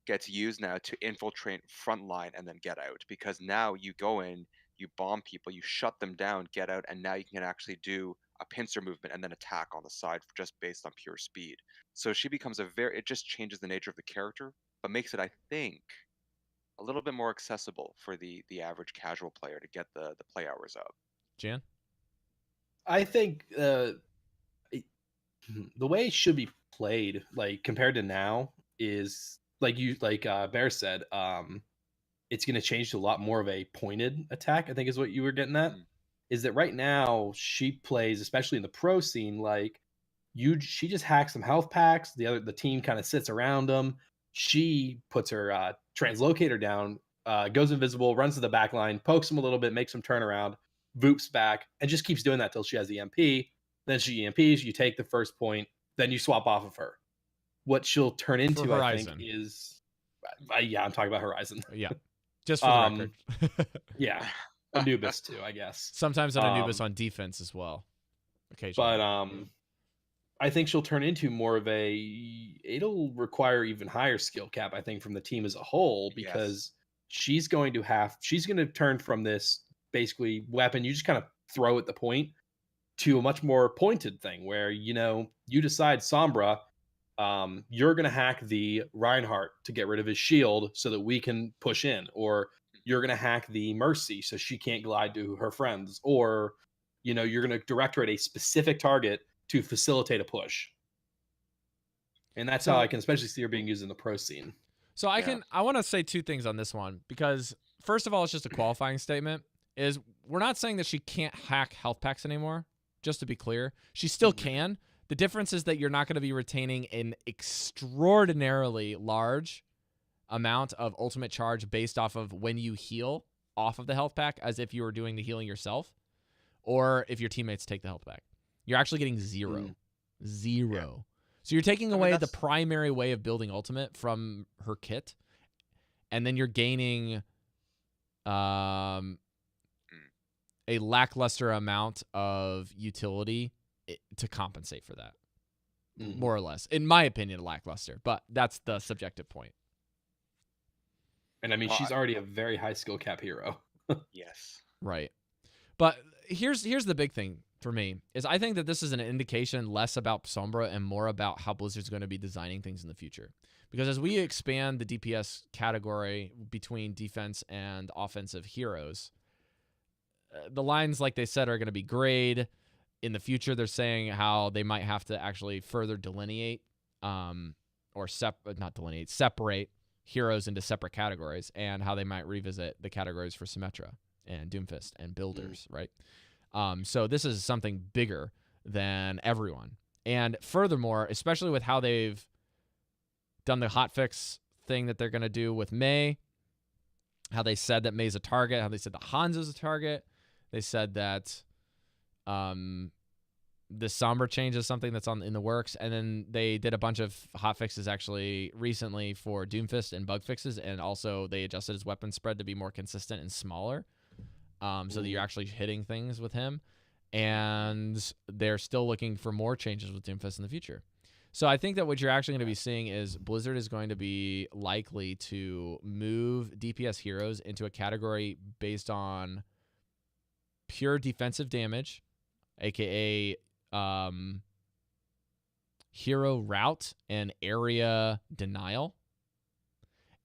gets used now to infiltrate frontline and then get out. Because now you go in, you bomb people, you shut them down, get out, and now you can actually do a pincer movement and then attack on the side just based on pure speed. So she becomes it just changes the nature of the character, but makes it, I think, a little bit more accessible for the average casual player to get the play hours up. Jan? I think the way it should be played, like compared to now, is like Bear said, it's going to change to a lot more of a pointed attack, I think is what you were getting at. Is that right now she plays, especially in the pro scene, like she just hacks some health packs, the team kind of sits around them, she puts her translocator down, goes invisible, runs to the back line, pokes them a little bit, makes them turn around, voops back, and just keeps doing that till she has the EMP. Then she EMPs, you take the first point, then you swap off of her. What she'll turn into, I think, is I'm talking about Horizon. Yeah, just for the record. Yeah, Anubis too, I guess. Sometimes an Anubis on defense as well, occasionally. But I think she'll turn into more of it'll require even higher skill cap, I think, from the team as a whole, because she's going to turn from this basically weapon you just kind of throw at the point to a much more pointed thing where, you decide Sombra, you're going to hack the Reinhardt to get rid of his shield so that we can push in, or you're going to hack the Mercy so she can't glide to her friends, or, you're going to direct her at a specific target to facilitate a push. And that's how I can especially see her being used in the pro scene. So I want to say two things on this one, because first of all, it's just a qualifying statement. Is we're not saying that she can't hack health packs anymore. Just to be clear, she still can. The difference is that you're not going to be retaining an extraordinarily large amount of ultimate charge based off of when you heal off of the health pack, as if you were doing the healing yourself, or if your teammates take the health pack. You're actually getting zero. Yeah. So you're taking away the primary way of building ultimate from her kit, and then you're gaining a lackluster amount of utility to compensate for that, more or less. In my opinion, lackluster, but that's the subjective point. And I mean, she's already a very high skill cap hero. Yes. Right. But here's the big thing for me, is I think that this is an indication less about Sombra and more about how Blizzard's going to be designing things in the future. Because as we expand the DPS category between defense and offensive heroes, the lines, like they said, are going to be grayed. In the future, they're saying how they might have to actually further delineate separate heroes into separate categories, and how they might revisit the categories for Symmetra and Doomfist and builders, right? So this is something bigger than everyone. And furthermore, especially with how they've done the hotfix thing that they're going to do with Mei, how they said that Mei's a target, how they said that Hanzo's a target. They said that the Sombra change is something that's in the works, and then they did a bunch of hot fixes actually recently for Doomfist and bug fixes, and also they adjusted his weapon spread to be more consistent and smaller, so that you're actually hitting things with him. And they're still looking for more changes with Doomfist in the future. So I think that what you're actually going to be seeing is Blizzard is going to be likely to move DPS heroes into a category based on pure defensive damage, aka hero route and area denial.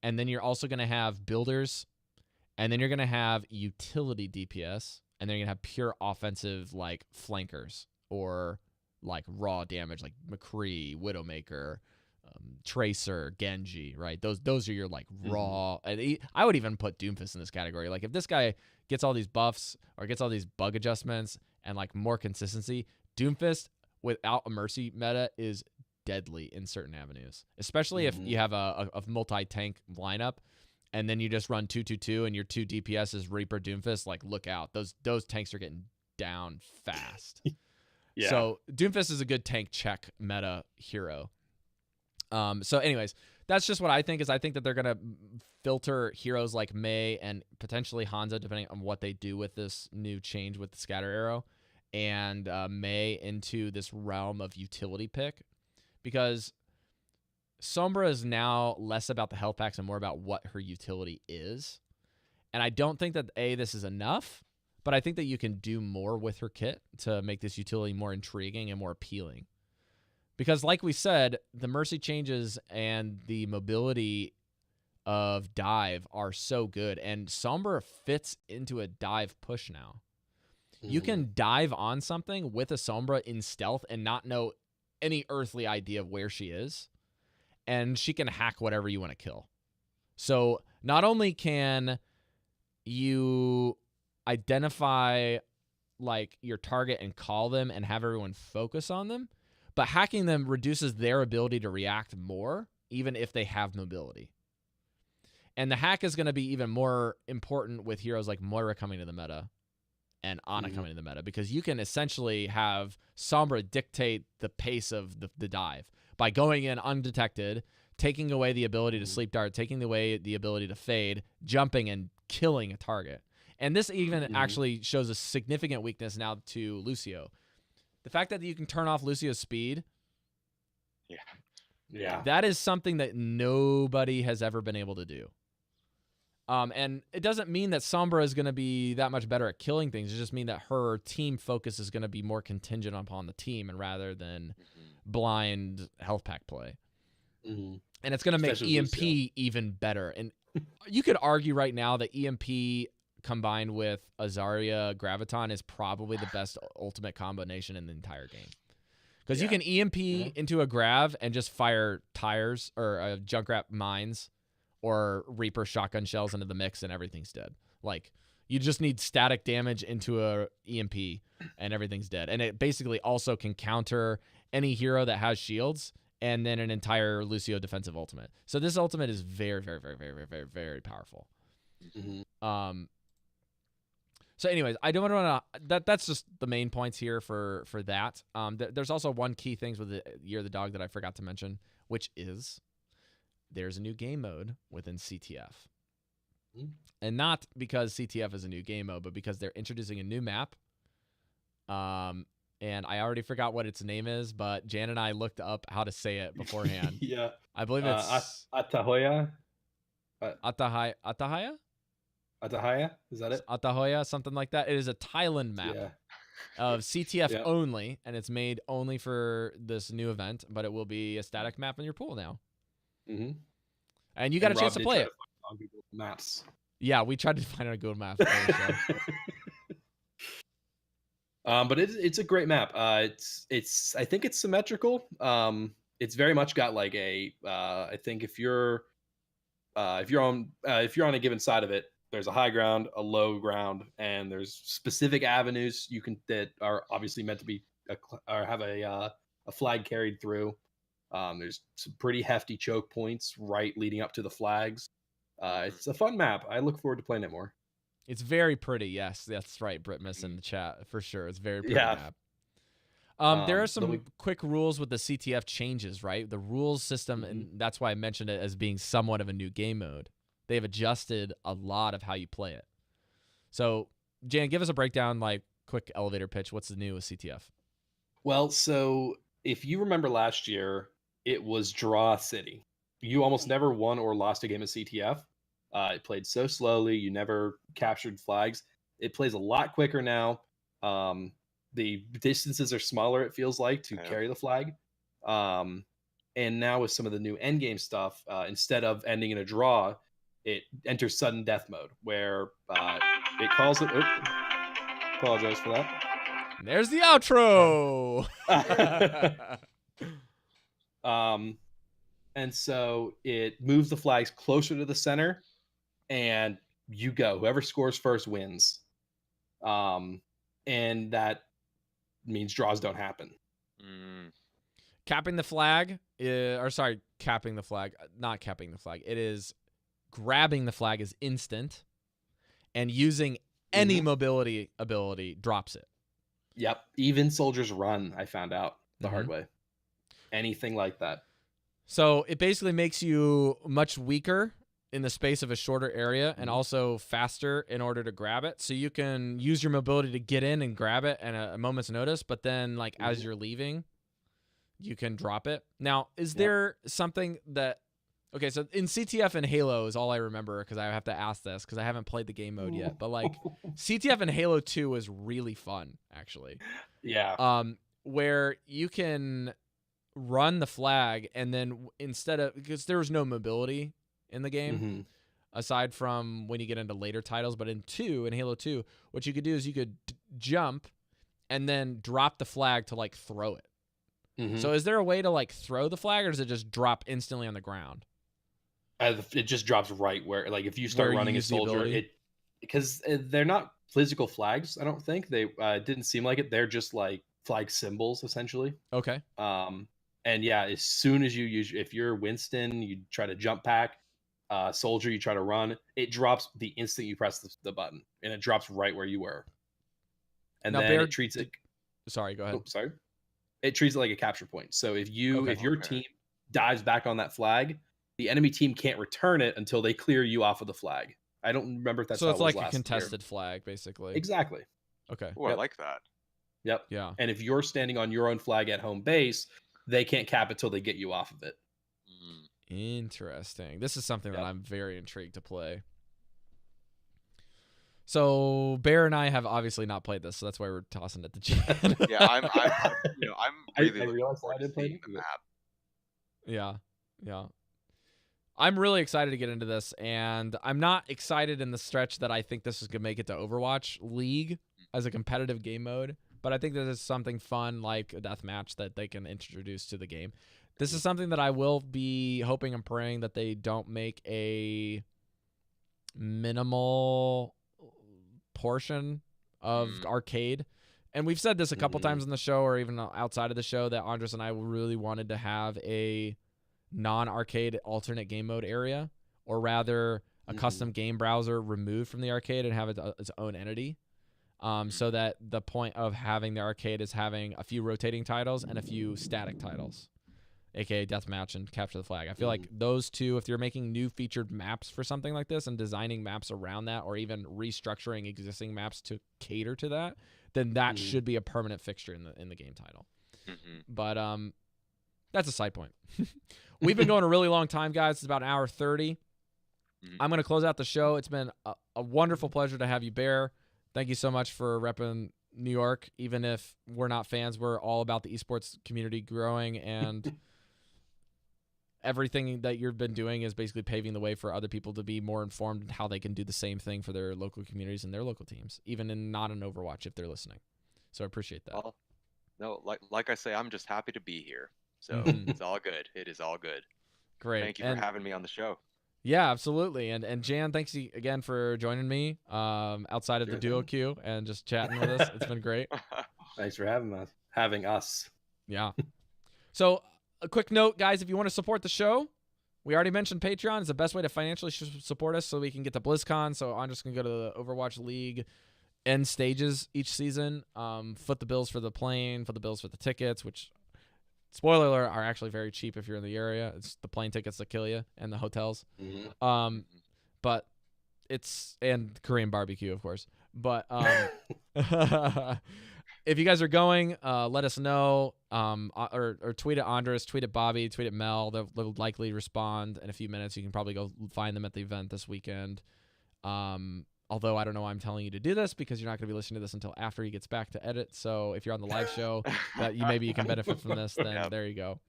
And then you're also going to have builders, and then you're going to have utility DPS, and then you're going to have pure offensive like flankers or like raw damage like McCree, Widowmaker, Tracer, Genji, right? Those are your like raw. I would even put Doomfist in this category. Like if this guy gets all these buffs or gets all these bug adjustments and like more consistency, Doomfist without a Mercy meta is deadly in certain avenues, especially if you have a multi-tank lineup and then you just run 2-2-2 and your 2 DPS is Reaper Doomfist. Like look out, those tanks are getting down fast. Yeah. So Doomfist is a good tank check meta hero. So anyways, that's just what I think. I think that they're going to filter heroes like Mei and potentially Hanzo, depending on what they do with this new change with the scatter arrow, and Mei into this realm of utility pick, because Sombra is now less about the health packs and more about what her utility is. And I don't think that this is enough, but I think that you can do more with her kit to make this utility more intriguing and more appealing. Because like we said, the Mercy changes and the mobility of dive are so good, and Sombra fits into a dive push now. You can dive on something with a Sombra in stealth and not know any earthly idea of where she is, and she can hack whatever you want to kill. So not only can you identify like your target and call them and have everyone focus on them, but hacking them reduces their ability to react more, even if they have mobility. And the hack is going to be even more important with heroes like Moira coming to the meta and Ana coming to the meta, because you can essentially have Sombra dictate the pace of the dive by going in undetected, taking away the ability to sleep dart, taking away the ability to fade, jumping and killing a target. And this even actually shows a significant weakness now to Lucio. The fact that you can turn off Lucio's speed, that is something that nobody has ever been able to do. And it doesn't mean that Sombra is going to be that much better at killing things. It just means that her team focus is going to be more contingent upon the team and rather than blind health pack play. And it's going to make EMP even better. And you could argue right now that EMP combined with Azaria Graviton is probably the best ultimate combination in the entire game. Because you can EMP into a Grav and just fire tires or Junkrat mines or Reaper shotgun shells into the mix and everything's dead. Like, you just need static damage into a EMP and everything's dead. And it basically also can counter any hero that has shields and then an entire Lucio defensive ultimate. So this ultimate is very, very, very, very, very, very, very powerful. So anyways, I don't want to, that's just the main points here for that. There's also one key things with the Year of the Dog that I forgot to mention, which is there's a new game mode within CTF. And not because CTF is a new game mode, but because they're introducing a new map. And I already forgot what its name is, but Jan and I looked up how to say it beforehand. I believe it's Atahoya. Atahaya? Atahaya? Is that it? Atahoya, something like that. It is a Thailand map of CTF only, and it's made only for this new event, but it will be a static map in your pool now. And you got a chance to play it. On Google Maps. Yeah, we tried to find it on Google Maps. But it's a great map. It's I think it's symmetrical. It's very much got like a I think if you're on a given side of it, there's a high ground, a low ground, and there's specific avenues you can that are obviously meant to be or have a flag carried through. There's some pretty hefty choke points right leading up to the flags. It's a fun map. I look forward to playing it more. It's very pretty. Yes, that's right. Britmus in the chat for sure. It's very pretty map. There are some quick rules with the CTF changes, right? The rules system, and that's why I mentioned it as being somewhat of a new game mode. They've adjusted a lot of how you play it. So, Jan, give us a breakdown, like quick elevator pitch. What's the new with CTF? Well, so if you remember last year, it was Draw City. You almost never won or lost a game of CTF. It played so slowly. You never captured flags. It plays a lot quicker now. The distances are smaller, it feels like, to carry the flag. And now with some of the new endgame stuff, instead of ending in a draw, it enters sudden death mode, where it calls it... apologize for that. There's the outro! And so it moves the flags closer to the center, and you go. Whoever scores first wins. And that means draws don't happen. Capping the flag, not capping the flag. It is grabbing the flag is instant, and using any mobility ability drops it. Yep. Even soldiers run, I found out the hard way. Anything like that. So it basically makes you much weaker in the space of a shorter area and also faster in order to grab it. So you can use your mobility to get in and grab it at a moment's notice, but then like as you're leaving, you can drop it. Now, is there something that... Okay, so in CTF and Halo is all I remember, because I have to ask this because I haven't played the game mode yet. But like CTF and Halo 2 was really fun, actually. Yeah. Where you can run the flag, and then instead of... Because there was no mobility in the game, aside from when you get into later titles. But in Halo 2, what you could do is you could jump and then drop the flag to like throw it. So is there a way to like throw the flag, or does it just drop instantly on the ground? It just drops right where, like, if you start running a soldier, because they're not physical flags. I don't think they didn't seem like it. They're just like flag symbols, essentially. Okay. And yeah, as soon as if you're Winston, you try to jump pack. Soldier, you try to run. It drops the instant you press the button, and it drops right where you were. And now, then it treats it. Sorry, go ahead. Oh, sorry. It treats it like a capture point. So if your team dives back on that flag, the enemy team can't return it until they clear you off of the flag. I don't remember if that's so. How it's it was like last a contested year. Flag, basically. Exactly. Okay. Oh, I like that. Yep. Yeah. And if you're standing on your own flag at home base, they can't cap it till they get you off of it. Interesting. This is something that I'm very intrigued to play. So Bear and I have obviously not played this, so that's why we're tossing it to Jan. Yeah, I'm really I looking realized forward I to didn't play seeing the map. Yeah. I'm really excited to get into this, and I'm not excited in the stretch that I think this is going to make it to Overwatch League as a competitive game mode, but I think this is something fun like a deathmatch that they can introduce to the game. This is something that I will be hoping and praying that they don't make a minimal portion of arcade. And we've said this a couple times on the show, or even outside of the show, that Andres and I really wanted to have a non-arcade alternate game mode area, or rather a custom game browser removed from the arcade and have its own entity, so that the point of having the arcade is having a few rotating titles and a few static titles, aka deathmatch and capture the flag. I feel like those two, if you're making new featured maps for something like this and designing maps around that, or even restructuring existing maps to cater to that, then that should be a permanent fixture in the game title. But that's a side point. We've been going a really long time, guys. It's about an hour 30. I'm going to close out the show. It's been a wonderful pleasure to have you, Bear. Thank you so much for repping New York. Even if we're not fans, we're all about the esports community growing, and everything that you've been doing is basically paving the way for other people to be more informed in how they can do the same thing for their local communities and their local teams, even in not an Overwatch if they're listening. So I appreciate that. Well, no, like I say, I'm just happy to be here. So it's all good. It is all good. Great. Thank you for having me on the show. Yeah, absolutely. And Jan, thanks again for joining me outside of the duo queue and just chatting with us. It's been great. Thanks for having us. Yeah. So a quick note, guys, if you want to support the show, we already mentioned Patreon is the best way to financially support us so we can get to BlizzCon. So I'm just going to go to the Overwatch League end stages each season. Foot the bills for the plane, foot the bills for the tickets, which, spoiler alert, are actually very cheap if you're in the area. It's the plane tickets that kill you and the hotels. But and Korean barbecue, of course. But if you guys are going, let us know. Or tweet at Andres, tweet at Bobby, tweet at Mel. They'll likely respond in a few minutes. You can probably go find them at the event this weekend. Although I don't know why I'm telling you to do this, because you're not going to be listening to this until after he gets back to edit. So if you're on the live show, maybe you can benefit from this, then there you go.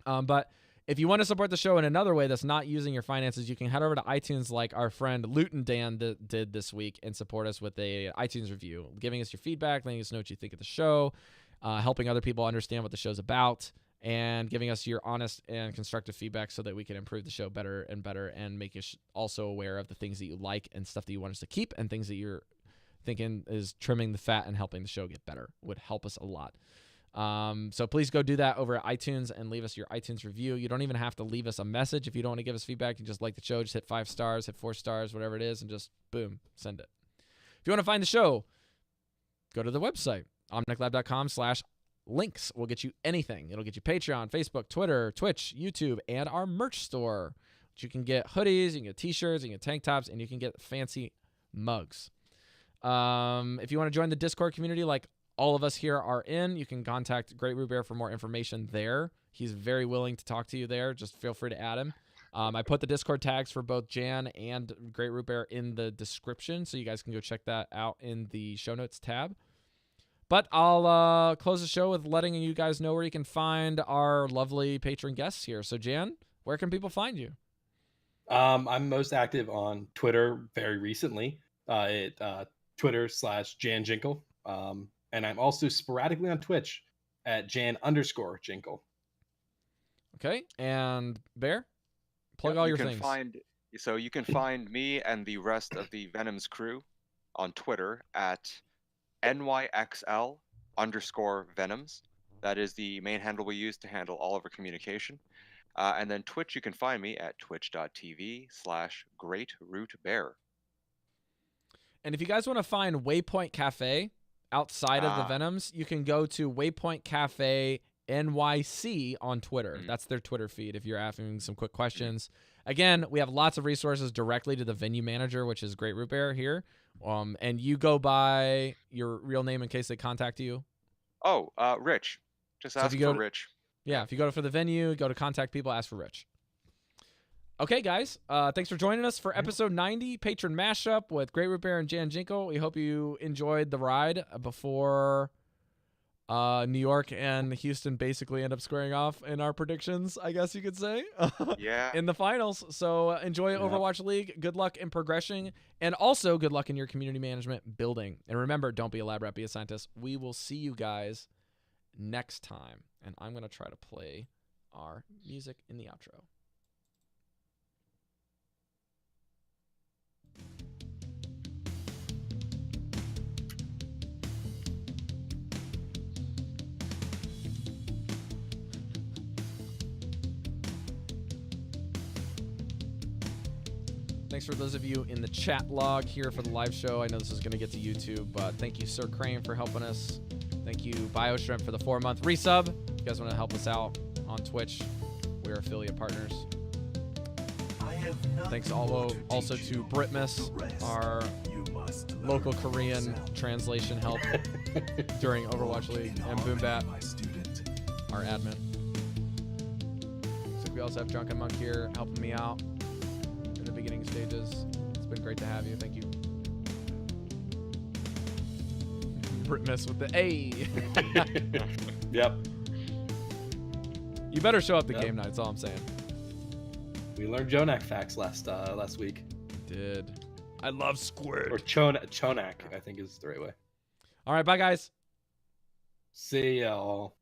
But if you want to support the show in another way that's not using your finances, you can head over to iTunes like our friend Luton Dan did this week and support us with a iTunes review, giving us your feedback, letting us know what you think of the show, helping other people understand what the show's about, and giving us your honest and constructive feedback so that we can improve the show better and better and make us also aware of the things that you like and stuff that you want us to keep and things that you're thinking is trimming the fat and helping the show get better. Would help us a lot. So please go do that over at iTunes and leave us your iTunes review. You don't even have to leave us a message. If you don't want to give us feedback, you just like the show, just hit 5 stars, hit 4 stars, whatever it is, and just boom, send it. If you want to find the show, go to the website, omniclab.com/links. We'll get you anything. It'll get you Patreon, Facebook, Twitter, Twitch, YouTube, and our merch store. You can get hoodies, you can get t-shirts, you can get tank tops, and you can get fancy mugs. If you want to join the Discord community like all of us here are in, you can contact Greatrootbear for more information there. He's very willing to talk to you there. Just feel free to add him. I put the Discord tags for both Jan and Greatrootbear in the description, so you guys can go check that out in the show notes tab. But I'll close the show with letting you guys know where you can find our lovely patron guests here. So Jan, where can people find you? I'm most active on Twitter very recently at Twitter/JanJinkle. And I'm also sporadically on Twitch at Jan_Jinkle. Okay. And Bear, plug all your things. So you can find me and the rest of the Venoms crew on Twitter at NYXL_Venoms. That is the main handle we use to handle all of our communication. And then Twitch, you can find me at twitch.tv/Greatrootbear. And if you guys want to find Waypoint Cafe outside of the Venoms, you can go to Waypoint Cafe NYC on Twitter. That's their Twitter feed if you're asking some quick questions. Again, we have lots of resources directly to the venue manager, which is Greatrootbear here. And you go by your real name in case they contact you. Rich. Just ask for Rich. Yeah, if you go for the venue, go to contact people, ask for Rich. Okay, guys. Thanks for joining us for episode 90, Patron Mashup with Greatrootbear and JanJinkle. We hope you enjoyed the ride before New York and Houston basically end up squaring off in our predictions, I guess you could say. Yeah. In the finals. So enjoy Overwatch League. Good luck in progression. And also good luck in your community management building. And remember, don't be a lab rat, be a scientist. We will see you guys next time. And I'm going to try to play our music in the outro. Thanks for those of you in the chat log here for the live show. I know this is going to get to YouTube, but thank you, Sir Crane, for helping us. Thank you, BioShrimp, for the 4-month resub. If you guys want to help us out on Twitch, we're affiliate partners. Thanks also to Britmas, our local Korean translation help during Overwatch League, and Boombat, our admin. So we also have Drunken Monk here helping me out in the beginning stages. It's been great to have you. Thank you. Britmas with the A. Yep. You better show up to game night, that's all I'm saying. We learned Jonak facts last week. We did. I love squid. Or Chonak, I think is the right way. All right, bye guys. See y'all.